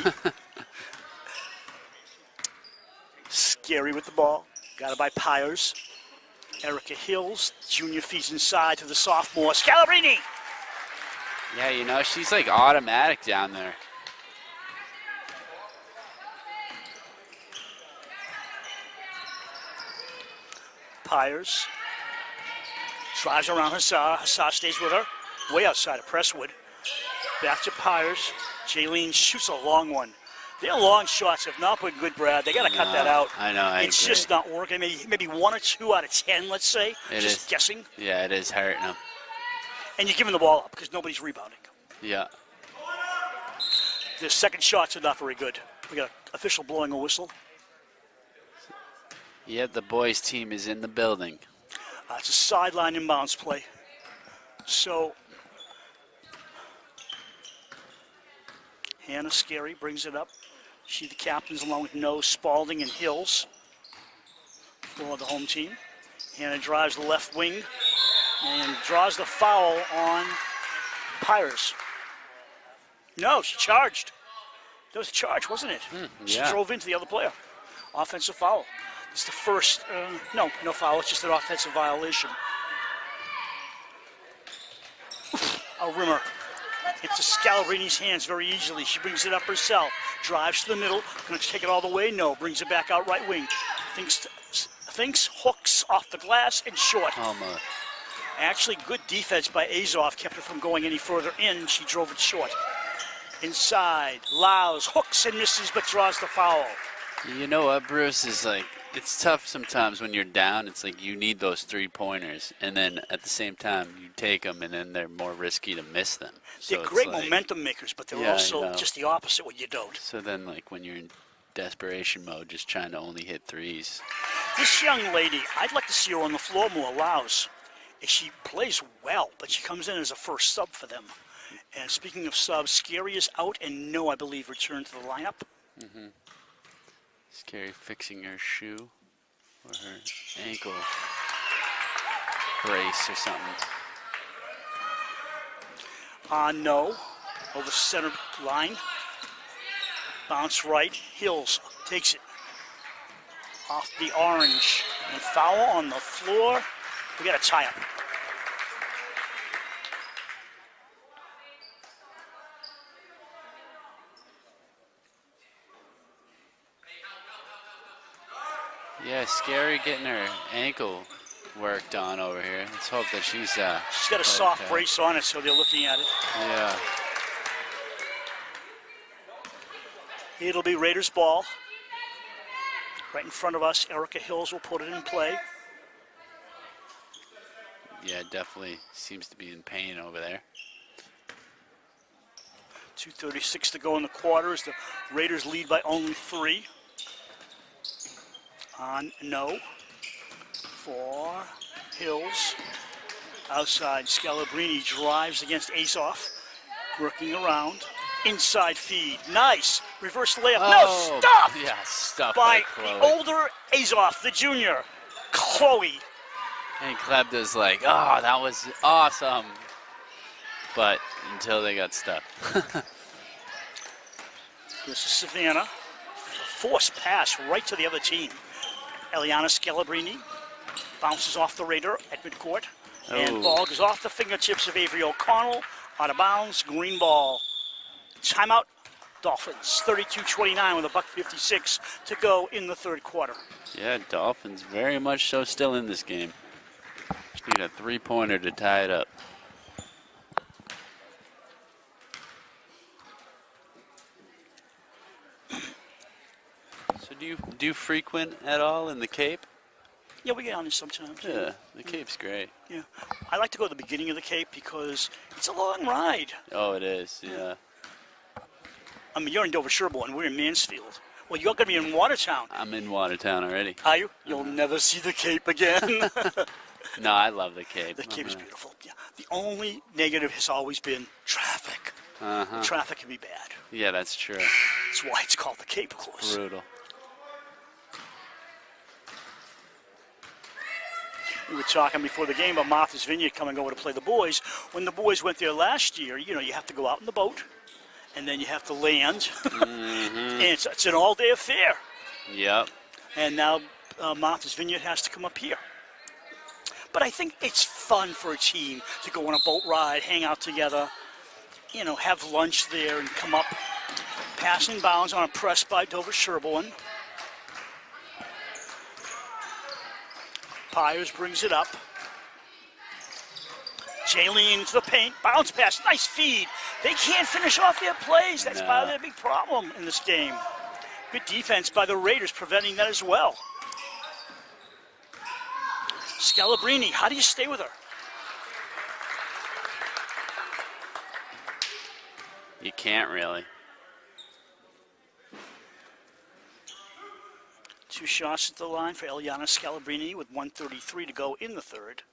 Scary with the ball. Got it by Pyers. Erica Hills, junior feeds inside to the sophomore. Scalabrini! Yeah, you know, she's like automatic down there. Pyers drives around Hassar. Hassar stays with her. Way outside of Presswood. Back to Pyers. Jaylene shoots a long one. Their long shots have not been good, Brad. They got to cut that out. I know, I It's agree. just not working. Maybe 1 or 2 out of 10, let's say. It just is. guessing. Yeah, it is hurting them. And you're giving the ball up because nobody's rebounding. Yeah. Their second shots are not very good. We got an official blowing a whistle. Yet the boys' team is in the building. It's a sideline inbounds play. So Hannah Scary brings it up. She the captains along with No, Spalding, and Hills for the home team. Hannah drives the left wing and draws the foul on Pyers. No, she charged. That was a charge, wasn't it? She yeah. drove into the other player. Offensive foul. It's the first, no foul, it's just an offensive violation. A rimmer Into Scalabrini's hands very easily. She brings it up herself. Drives to the middle. Going to take it all the way? No. Brings it back out right wing. Thinks, hooks off the glass and short. Almost. Actually, good defense by Azov kept her from going any further in. She drove it short. Inside, Laus hooks and misses but draws the foul. You know what, Bruce, is like, it's tough sometimes when you're down. It's like you need those 3-pointers, and then at the same time you take them, and then they're more risky to miss them. So They're great like, momentum makers, but they're also just the opposite when you don't. So then, like, when you're in desperation mode, just trying to only hit threes. This young lady, I'd like to see her on the floor more. Laus. She plays well, but she comes in as a first sub for them. And speaking of subs, Scary is out, and No, I believe, returned to the lineup. Mm-hmm. Scary fixing her shoe or her ankle brace or something. No, over center line. Bounce right. Hills takes it off the orange. And foul on the floor. We got a tie-up. Yeah, Scary getting her ankle worked on over here. Let's hope that she's got a soft brace on it, so they're looking at it. Yeah. It'll be Raiders ball. Right in front of us, Erica Hills will put it in play. Yeah, definitely seems to be in pain over there. 2:36 to go in the quarter as the Raiders lead by only 3. No. For Hills. Outside, Scalabrini drives against Azov. Working around. Inside feed. Nice. Reverse layup. Oh, no, stop! Yeah, stop by Chloe. the older Azov, the junior. Chloe. And Klebda's like, oh, that was awesome. But until they got stuck. This is Savannah. Forced pass right to the other team. Eliana Scalabrini bounces off the Raider at midcourt. And ball goes off the fingertips of Avery O'Connell. Out of bounds, green ball. Timeout, Dolphins. 32-29 with $1:56 to go in the third quarter. Yeah, Dolphins very much so still in this game. Just need a 3-pointer to tie it up. So do you frequent at all in the Cape? Yeah, we get on this sometimes. Yeah, the Cape's great. Yeah. I like to go to the beginning of the Cape because it's a long ride. Oh, it is, yeah. I mean, you're in Dover-Sherborn. We're in Mansfield. Well, you're going to be in Watertown. I'm in Watertown already. Are you? You'll never see the Cape again. No, I love the Cape. The Cape is beautiful. Yeah. The only negative has always been traffic. Uh-huh. Traffic can be bad. Yeah, that's true. That's why it's called the Cape, of course. Brutal. We were talking before the game about Martha's Vineyard coming over to play the boys. When the boys went there last year, you know, you have to go out in the boat, and then you have to land. And it's an all-day affair. Yep. And now Martha's Vineyard has to come up here. But I think it's fun for a team to go on a boat ride, hang out together, you know, have lunch there and come up. Passing bounds on a press by Dover-Sherborn. Pyers brings it up. Jaylene into the paint. Bounce pass. Nice feed. They can't finish off their plays. That's part of their big problem in this game. Good defense by the Raiders preventing that as well. Scalabrini, how do you stay with her? You can't really. 2 shots at the line for Eliana Scalabrini with 1:33 to go in the third.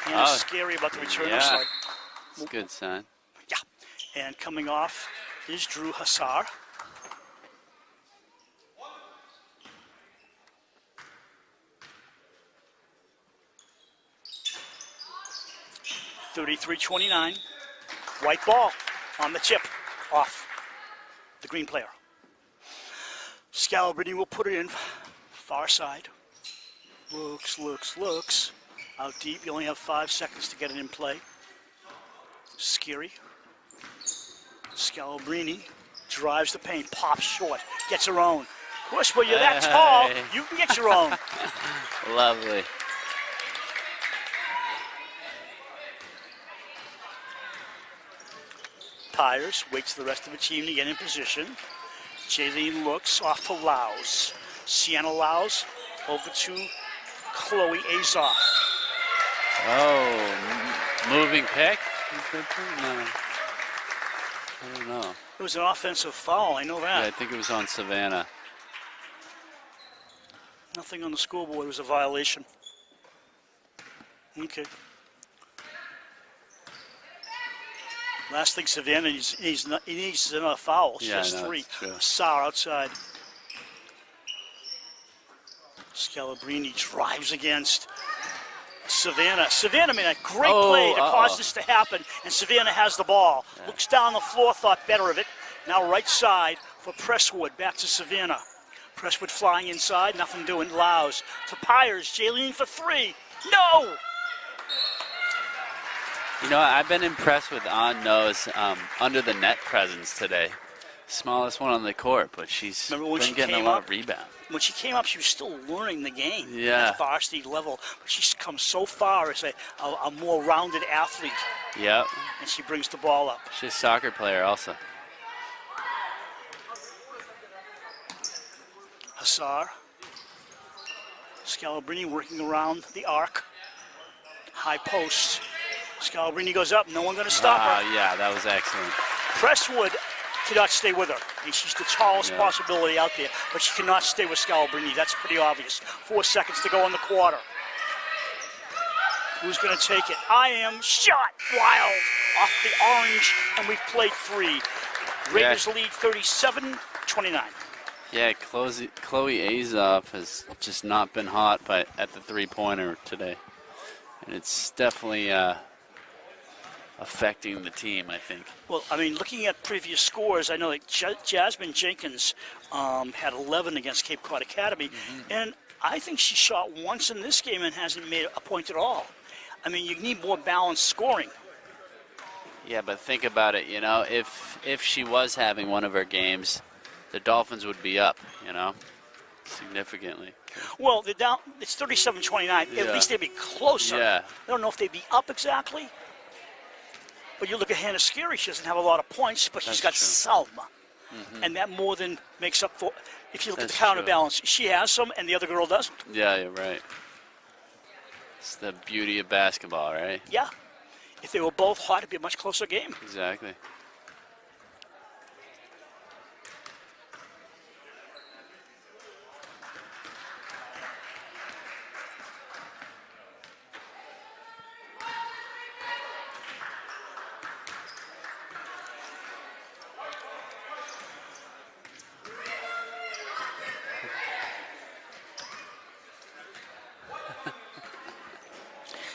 And Scary about to return. Yeah. I'm sorry. It's a good sign. Yeah. And coming off is Drew Hassar. $33-29. White ball on the tip. Off the green player. Scalabrini will put it in. Far side. Looks. Out deep, you only have 5 seconds to get it in play. Scary. Scalabrini drives the paint, pops short, gets her own. Of course, when you're that tall, you can get your own. Lovely. Pyers waits the rest of the team to get in position. Jaylene looks off to Laus. Sienna Laus over to Chloe Azoff. Oh, moving pick? No. I don't know. It was an offensive foul, I know that. Yeah, I think it was on Savannah. Nothing on the scoreboard, it was a violation. Okay. Last thing Savannah needs another foul. She has 3. Saar outside. Scalabrini drives against Savannah. Savannah made a great play to cause this to happen, and Savannah has the ball. Yeah. Looks down the floor, thought better of it. Now right side for Presswood, back to Savannah. Presswood flying inside, nothing doing. Laus to Pyers, Jaylene for 3. No! You know, I've been impressed with On-No's under the net presence today. Smallest one on the court, but she's been getting a lot of rebound. When she came up, she was still learning the game at the varsity level. But she's come so far as a more rounded athlete. Yep. And she brings the ball up. She's a soccer player also. Hassar. Scalabrini working around the arc. High post. Scalabrini goes up. No one going to stop her. Yeah, that was excellent. Presswood cannot stay with her. And she's the tallest possibility out there, but she cannot stay with Scalabrini. That's pretty obvious. 4 seconds to go in the quarter. Who's going to take it? I am shot wild off the orange, and we've played 3. Raiders lead 37-29. Yeah, Chloe Azoff has just not been hot at the three-pointer today. And it's definitely affecting the team, I think. Well, I mean, looking at previous scores, I know that Jasmine Jenkins had 11 against Cape Cod Academy, and I think she shot once in this game and hasn't made a point at all. I mean, you need more balanced scoring. Yeah, but think about it, you know, if she was having one of her games, the Dolphins would be up, you know, significantly. Well, they're down. It's 37-29. At least they'd be closer. Yeah. I don't know if they'd be up exactly. But you look at Hannah Scary, she doesn't have a lot of points, but she's got some. And that more than makes up for, if you look at the counterbalance, she has some and the other girl doesn't. Yeah, you're right. It's the beauty of basketball, right? Yeah. If they were both hot, it'd be a much closer game. Exactly.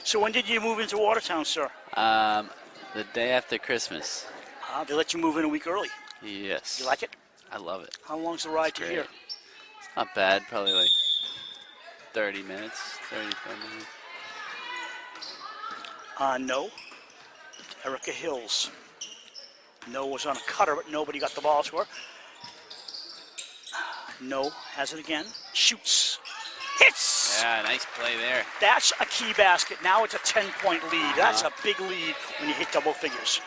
So when did you move into Watertown, sir? The day after Christmas. They let you move in a week early. Yes. You like it? I love it. How long's the ride to here? It's not bad. Probably like 30 minutes, 35 minutes. No. Erica Hills. No was on a cutter, but nobody got the ball to her. No has it again. Shoots. Hits! Yeah, nice play there. That's a key basket. Now it's a 10-point lead. That's a big lead when you hit double figures.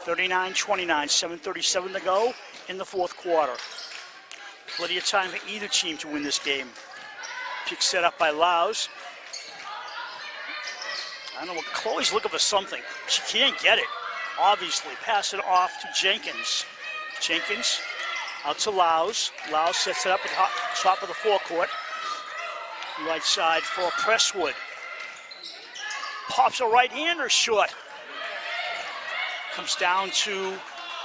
39-29, 7:37 to go in the fourth quarter. Plenty of time for either team to win this game. Pick set up by Laus. I don't know, Chloe's looking for something. She can't get it, obviously. Pass it off to Jenkins. Jenkins out to Laus. Laus sets it up at the top of the forecourt. Right side for Presswood. Pops a right-hander short. Comes down to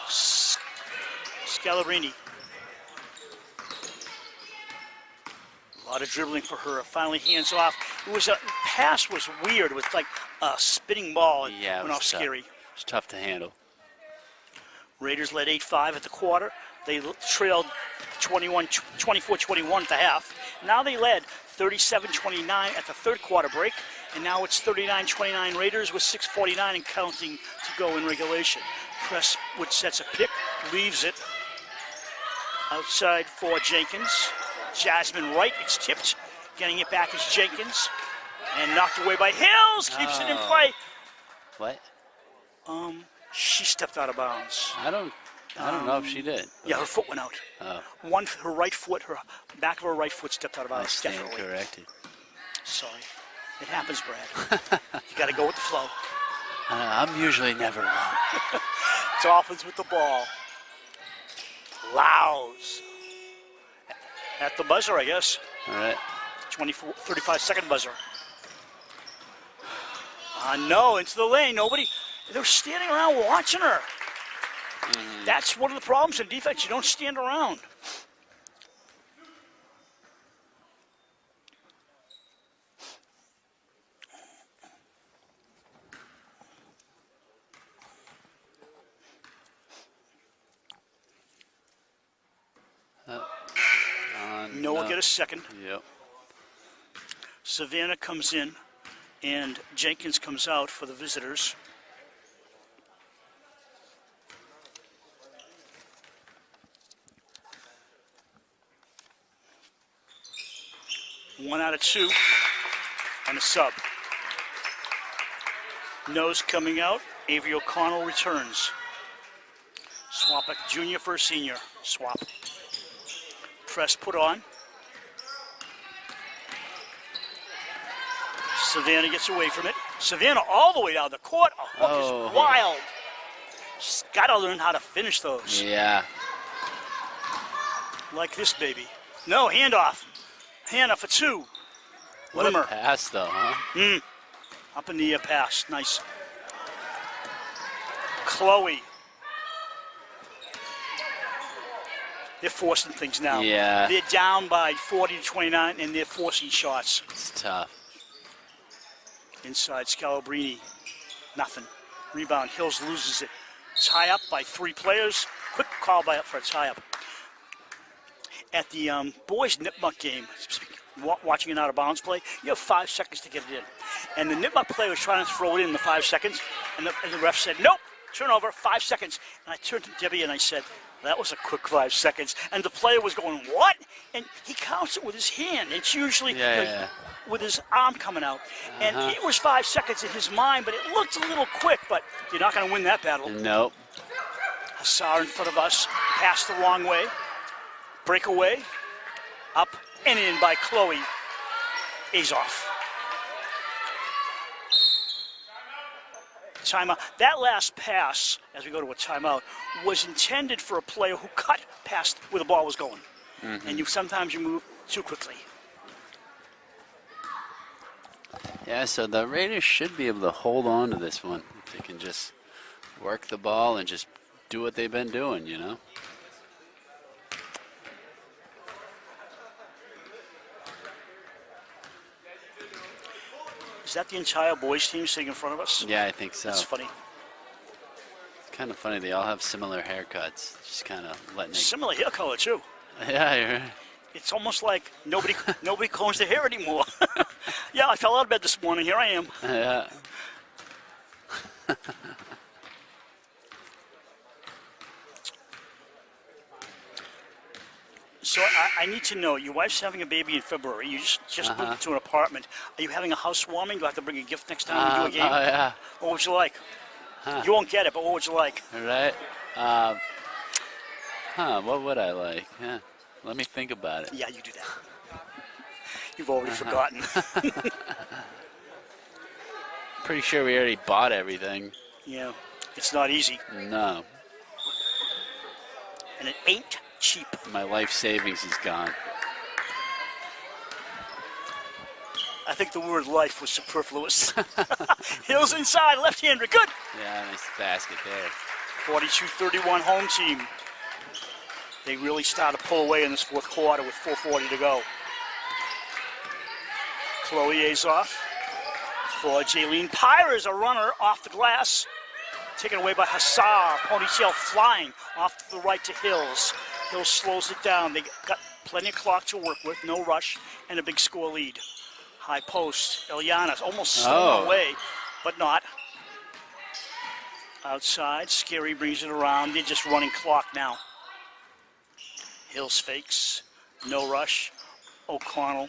Scalabrini. A lot of dribbling for her. Finally hands off. It was a pass was weird with like a spinning ball. Yeah, went off Scary. It's tough to handle. Raiders led 8-5 at the quarter. They trailed 24-21 at the half. Now they led 37-29 at the third quarter break, and now it's 39-29 Raiders with 6:49 and counting to go in regulation. Presswood sets a pick, leaves it outside for Jenkins. Jasmine Wright, it's tipped. Getting it back is Jenkins. And knocked away by Hills, keeps it in play. What? She stepped out of bounds. I don't know if she did. Yeah, her foot went out. Oh, Her right foot, her back of her right foot stepped out of I bounds. stand Definitely. corrected. Sorry. It happens, Brad. You got to go with the flow. I'm usually never wrong. Dolphins with the ball. Lows. At the buzzer, I guess. All right. 35-second buzzer. No, into the lane. Nobody. They're standing around watching her. That's one of the problems in defense. You don't stand around. Noah get a second. Yep. Savannah comes in, and Jenkins comes out for the visitors. One out of two, and a sub. Nose coming out. Avery O'Connell returns. Swapek Jr. for a senior. Swap. Press put on. Savannah gets away from it. Savannah all the way down the court. A hook is wild. She's got to learn how to finish those. Yeah. Like this baby. No, handoff. Handoff for two. What Limmer. a pass, though, huh? Up in the air pass. Nice. Chloe. They're forcing things now. Yeah. They're down by 40-29, and they're forcing shots. It's tough. Inside, Scalabrini. Nothing. Rebound. Hills loses it. Tie up by 3 players. Quick call by up for a tie up. At the boys' Nipmuc game, watching an out-of-bounds play, you have 5 seconds to get it in. And the Nipmuc player was trying to throw it in the 5 seconds, and the ref said, nope, turnover, 5 seconds. And I turned to Debbie and I said, that was a quick 5 seconds. And the player was going, what? And he counts it with his hand. It's usually with his arm coming out. And it was 5 seconds in his mind, but it looked a little quick, but you're not going to win that battle. Nope. Hassar in front of us, passed the wrong way. Breakaway, up and in by Chloe. Azoff. Timeout. That last pass, as we go to a timeout, was intended for a player who cut past where the ball was going. And sometimes you move too quickly. Yeah, so the Raiders should be able to hold on to this one. If they can just work the ball and just do what they've been doing, you know? Is that the entire boys team sitting in front of us? Yeah, I think so. That's funny. It's kind of funny. They all have similar haircuts. Just kind of letting it... Similar hair color, too. Yeah, you're right. It's almost like nobody combs their hair anymore. Yeah, I fell out of bed this morning. Here I am. Yeah. So I need to know, your wife's having a baby in February. You just moved into an apartment. Are you having a housewarming? Do I have to bring a gift next time we do a game? Oh, yeah. What would you like? You won't get it, but what would you like? Right. What would I like? Yeah. Let me think about it. Yeah, you do that. You've already forgotten. Pretty sure we already bought everything. Yeah, it's not easy. No. And it ain't cheap. My life savings is gone. I think the word life was superfluous. Hills inside, left-hander, good. Yeah, nice basket there. 42-31 home team. They really started to pull away in this fourth quarter with 4:40 to go. Chloe Azoff for Jaylene Pyre is a runner off the glass. taken away by Hassar. Ponytail flying off to the right to Hills. Hills slows it down. They got plenty of clock to work with, no rush, and a big score lead. High post. Ilyana's almost stolen away, but not. Outside, Scary brings it around. They're just running clock now. Hills fakes, no rush. O'Connell,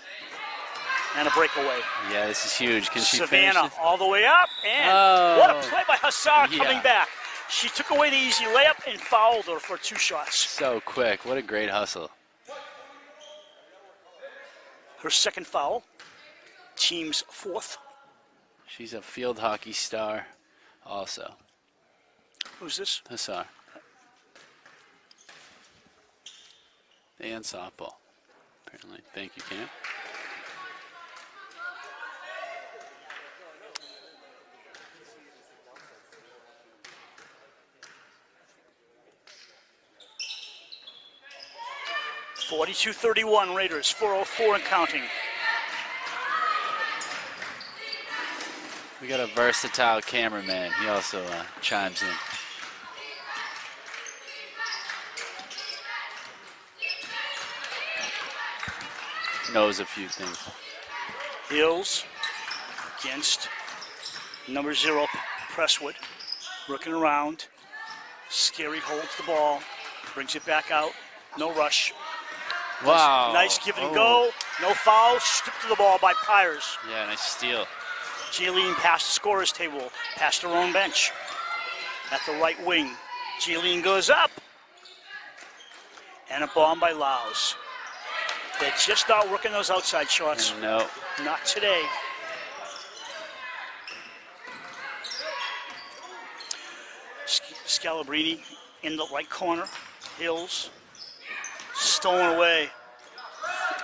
and a breakaway. Yeah, this is huge. Can she Savannah finish it? all the way up, and what a play by Hassar coming back. She took away the easy layup and fouled her for 2 shots. So quick. What a great hustle. Her second foul, team's 4th. She's a field hockey star also. Who's this? Hassar. And softball, apparently. Thank you, Cam. (42-31) Raiders, 4:04 and counting. We got a versatile cameraman. He also chimes in. Knows a few things. Hills against number 0, Presswood. Working around. Scary holds the ball. Brings it back out. No rush. Wow. Nice give and go. No foul. Stripped to the ball by Pyres. Yeah, nice steal. Jaylene past the scorer's table. Past her own bench. At the right wing. Jaylene goes up. And a bomb by Laus. They're just not working those outside shots. No. Not today. Scalabrini in the right corner. Hills. Stolen away.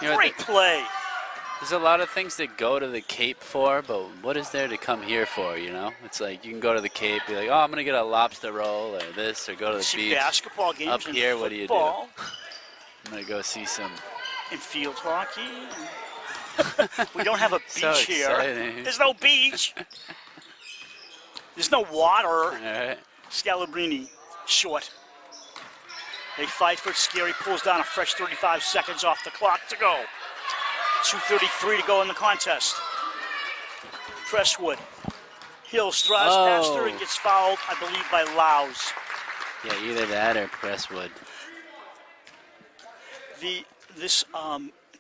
You know, Great play. There's a lot of things that go to the Cape for, but what is there to come here for, you know? It's like you can go to the Cape, be like, oh, I'm going to get a lobster roll or this, or go to the beach. Basketball games Up and here, football. what do you do? I'm going to go see some... In field hockey. We don't have a beach So here. exciting. There's no beach. There's no water. All right. Scalabrini, short. They fight for it. Scary pulls down a fresh 35 seconds off the clock to go. 2:33 to go in the contest. Presswood. Hills drives past her and gets fouled, I believe, by Laus. Yeah, either that or Presswood. This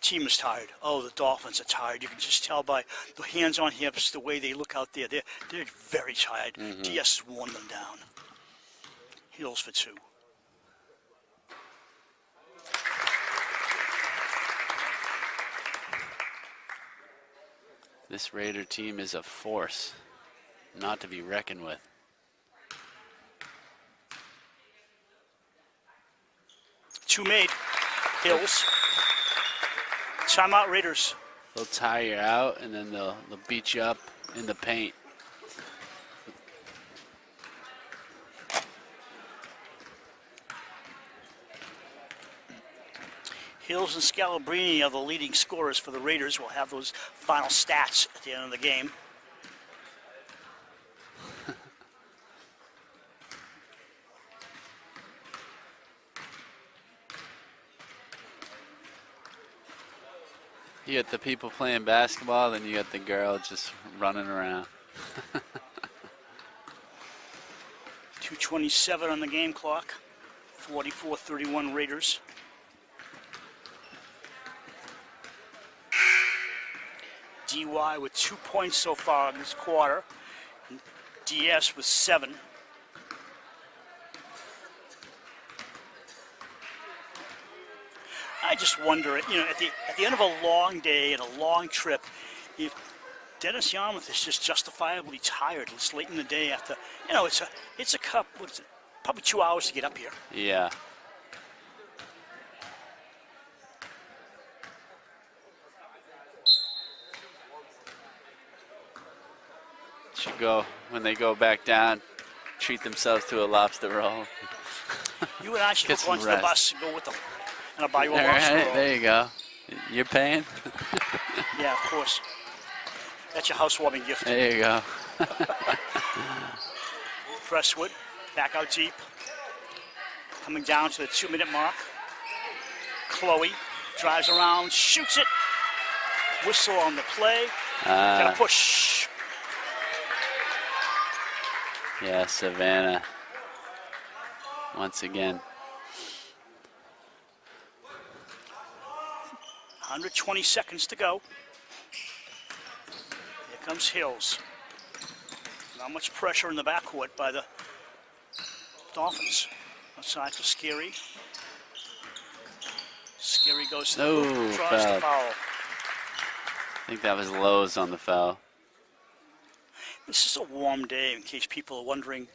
team is tired. Oh, the Dolphins are tired. You can just tell by the hands on hips, the way they look out there. They're very tired. DS has worn them down. Hills for 2. This Raider team is a force not to be reckoned with. Two made. Hills. Timeout Raiders. They'll tire you out, and then they'll beat you up in the paint. Hills and Scalabrini are the leading scorers for the Raiders. We'll have those final stats at the end of the game. You got the people playing basketball, then you got the girl just running around. 2:27 on the game clock. 44-31 Raiders. DY with 2 points so far in this quarter. And DS with 7. I just wonder, at the end of a long day and a long trip, if Dennis-Yarmouth is just justifiably tired. It's late in the day after, it's a cup. What is it? Probably 2 hours to get up here. Yeah. Should go, when they go back down, treat themselves to a lobster roll. You and I should go onto the bus and go with them. And I'll buy you a All lobster right, roll. there you go. You're paying? Yeah, of course. That's your housewarming gift. There you go. Crestwood, back out deep. Coming down to the 2-minute mark. Chloe drives around, shoots it. Whistle on the play. Gotta push. Yeah, Savannah. Once again. 120 seconds to go. Here comes Hills. Not much pressure in the backcourt by the Dolphins. Outside for Scary. Scary goes to the hoop, draws the foul. I think that was Lowe's on the foul. This is a warm day, in case people are wondering,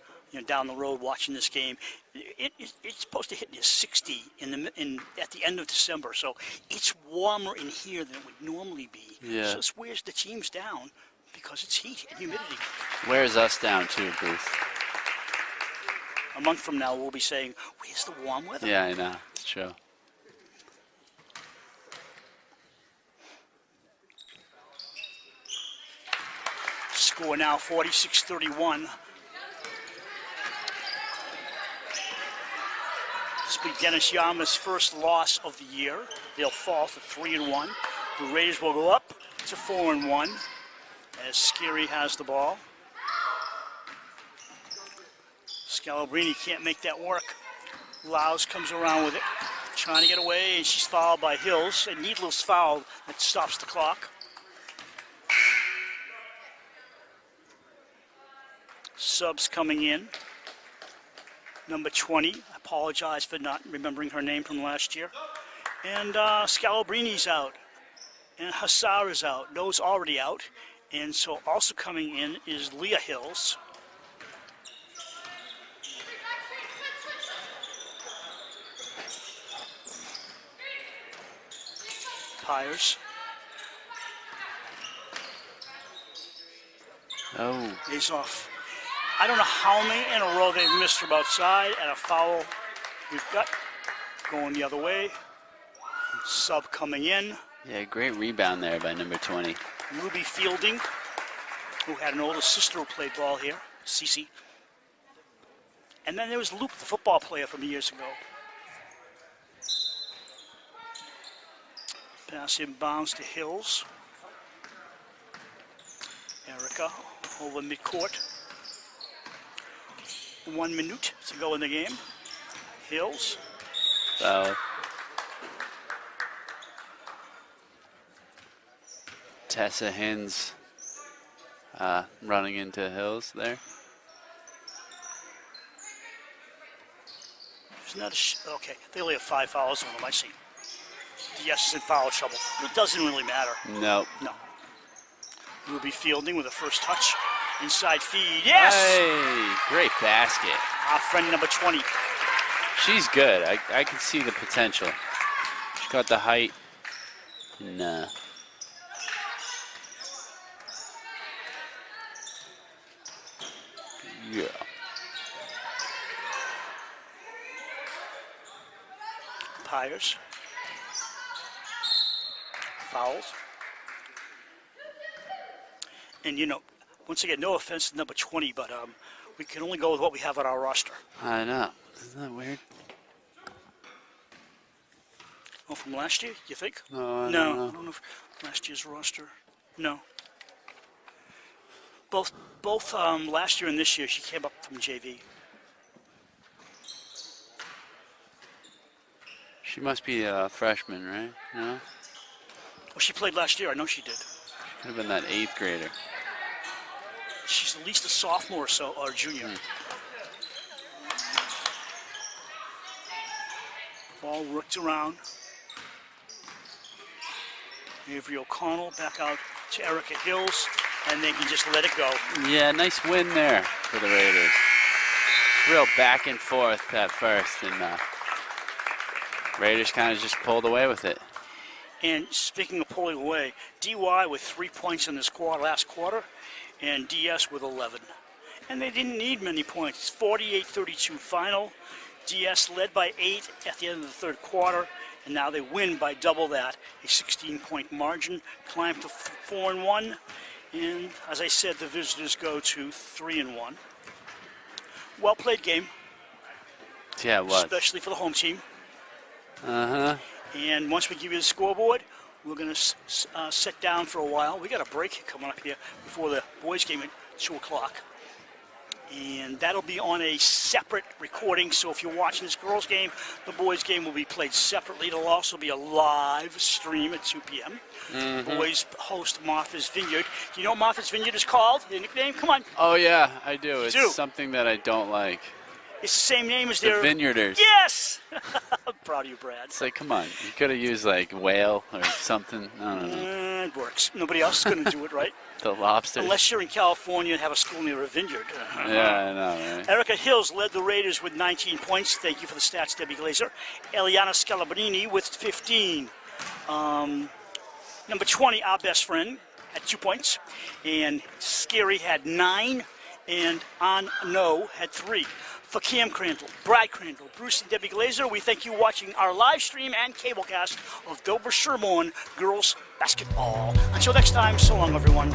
down the road watching this game. It's supposed to hit near 60 at the end of December, so it's warmer in here than it would normally be. Yeah. So this wears the teams down because it's heat and humidity. Wears us down too, Bruce. A month from now, we'll be saying, where's the warm weather? Yeah, I know. It's true. Score now 46-31. This will be Dennis-Yarmouth's first loss of the year. They'll fall to 3-1. The Raiders will go up to 4-1 as Scary has the ball. Scalabrini can't make that work. Laus comes around with it, trying to get away, and she's fouled by Hills. A needless foul that stops the clock. Subs coming in. Number 20, I apologize for not remembering her name from last year. And Scalabrini's out. And Hassar is out. No's already out. And so also coming in is Leah Hills. Pyers. Oh. He's off. I don't know how many in a row they've missed from outside, and a foul we've got going the other way. Sub coming in. Yeah, great rebound there by number 20. Ruby Fielding, who had an older sister who played ball here, Cece. And then there was Luke, the football player from years ago. Pass inbounds to Hills. Erica over midcourt. 1 minute to go in the game. Hills. Foul. Tessa Hins running into Hills there. Isn't that okay, they only have 5 fouls on them, I see. DS is in foul trouble. It doesn't really matter. Nope. No. Ruby Fielding with a first touch. Inside feed. Yes! Hey, great basket. Our friend number 20. She's good. I can see the potential. She's got the height. Nah. Yeah. Pyers. Fouls. And once again, no offense to number 20, but we can only go with what we have on our roster. I know. Isn't that weird? Oh, from last year, you think? No, I no, don't know. I don't know if last year's roster. No. Both last year and this year, she came up from JV. She must be a freshman, right? No? Well, she played last year. I know she did. Could have been that 8th grader. She's at least a sophomore or junior. Ball worked around. Avery O'Connell back out to Erica Hills, and they can just let it go. Yeah, nice win there for the Raiders. Real back and forth at first, and Raiders kind of just pulled away with it. And speaking of pulling away, DY with 3 points in this last quarter, and DS with 11. And they didn't need many points. 48-32 final. DS led by 8 at the end of the third quarter, and now they win by double that, a 16-point margin, climb to 4-1. And as I said, the visitors go to 3-1. well-played game, Yeah, it was. especially for the home team. Uh-huh. And once we give you the scoreboard, we're going to sit down for a while. We got a break coming up here before the boys' game at 2 o'clock. And that'll be on a separate recording. So if you're watching this girls' game, the boys' game will be played separately. It'll also be a live stream at 2 p.m. Boys host Martha's Vineyard. Do you know what Martha's Vineyard is called? The nickname? Come on. Oh, yeah, I do. It's do. something that I don't like. It's the same name as The their... Vineyarders. Yes! I'm proud of you, Brad. It's like, come on. You could have used, like, whale or something. I don't know. It works. Nobody else is going to do it, right? The lobsters. Unless you're in California and have a school near a vineyard. Yeah, I know, right? Erica Hills led the Raiders with 19 points. Thank you for the stats, Debbie Glazer. Eliana Scalabrini with 15. Number 20, our best friend, had 2 points. And Scary had 9. And On No had 3. For Cam Crandall, Brad Crandall, Bruce and Debbie Glazer, we thank you watching our live stream and cablecast of Dover-Sherborn girls basketball. Until next time, so long, everyone.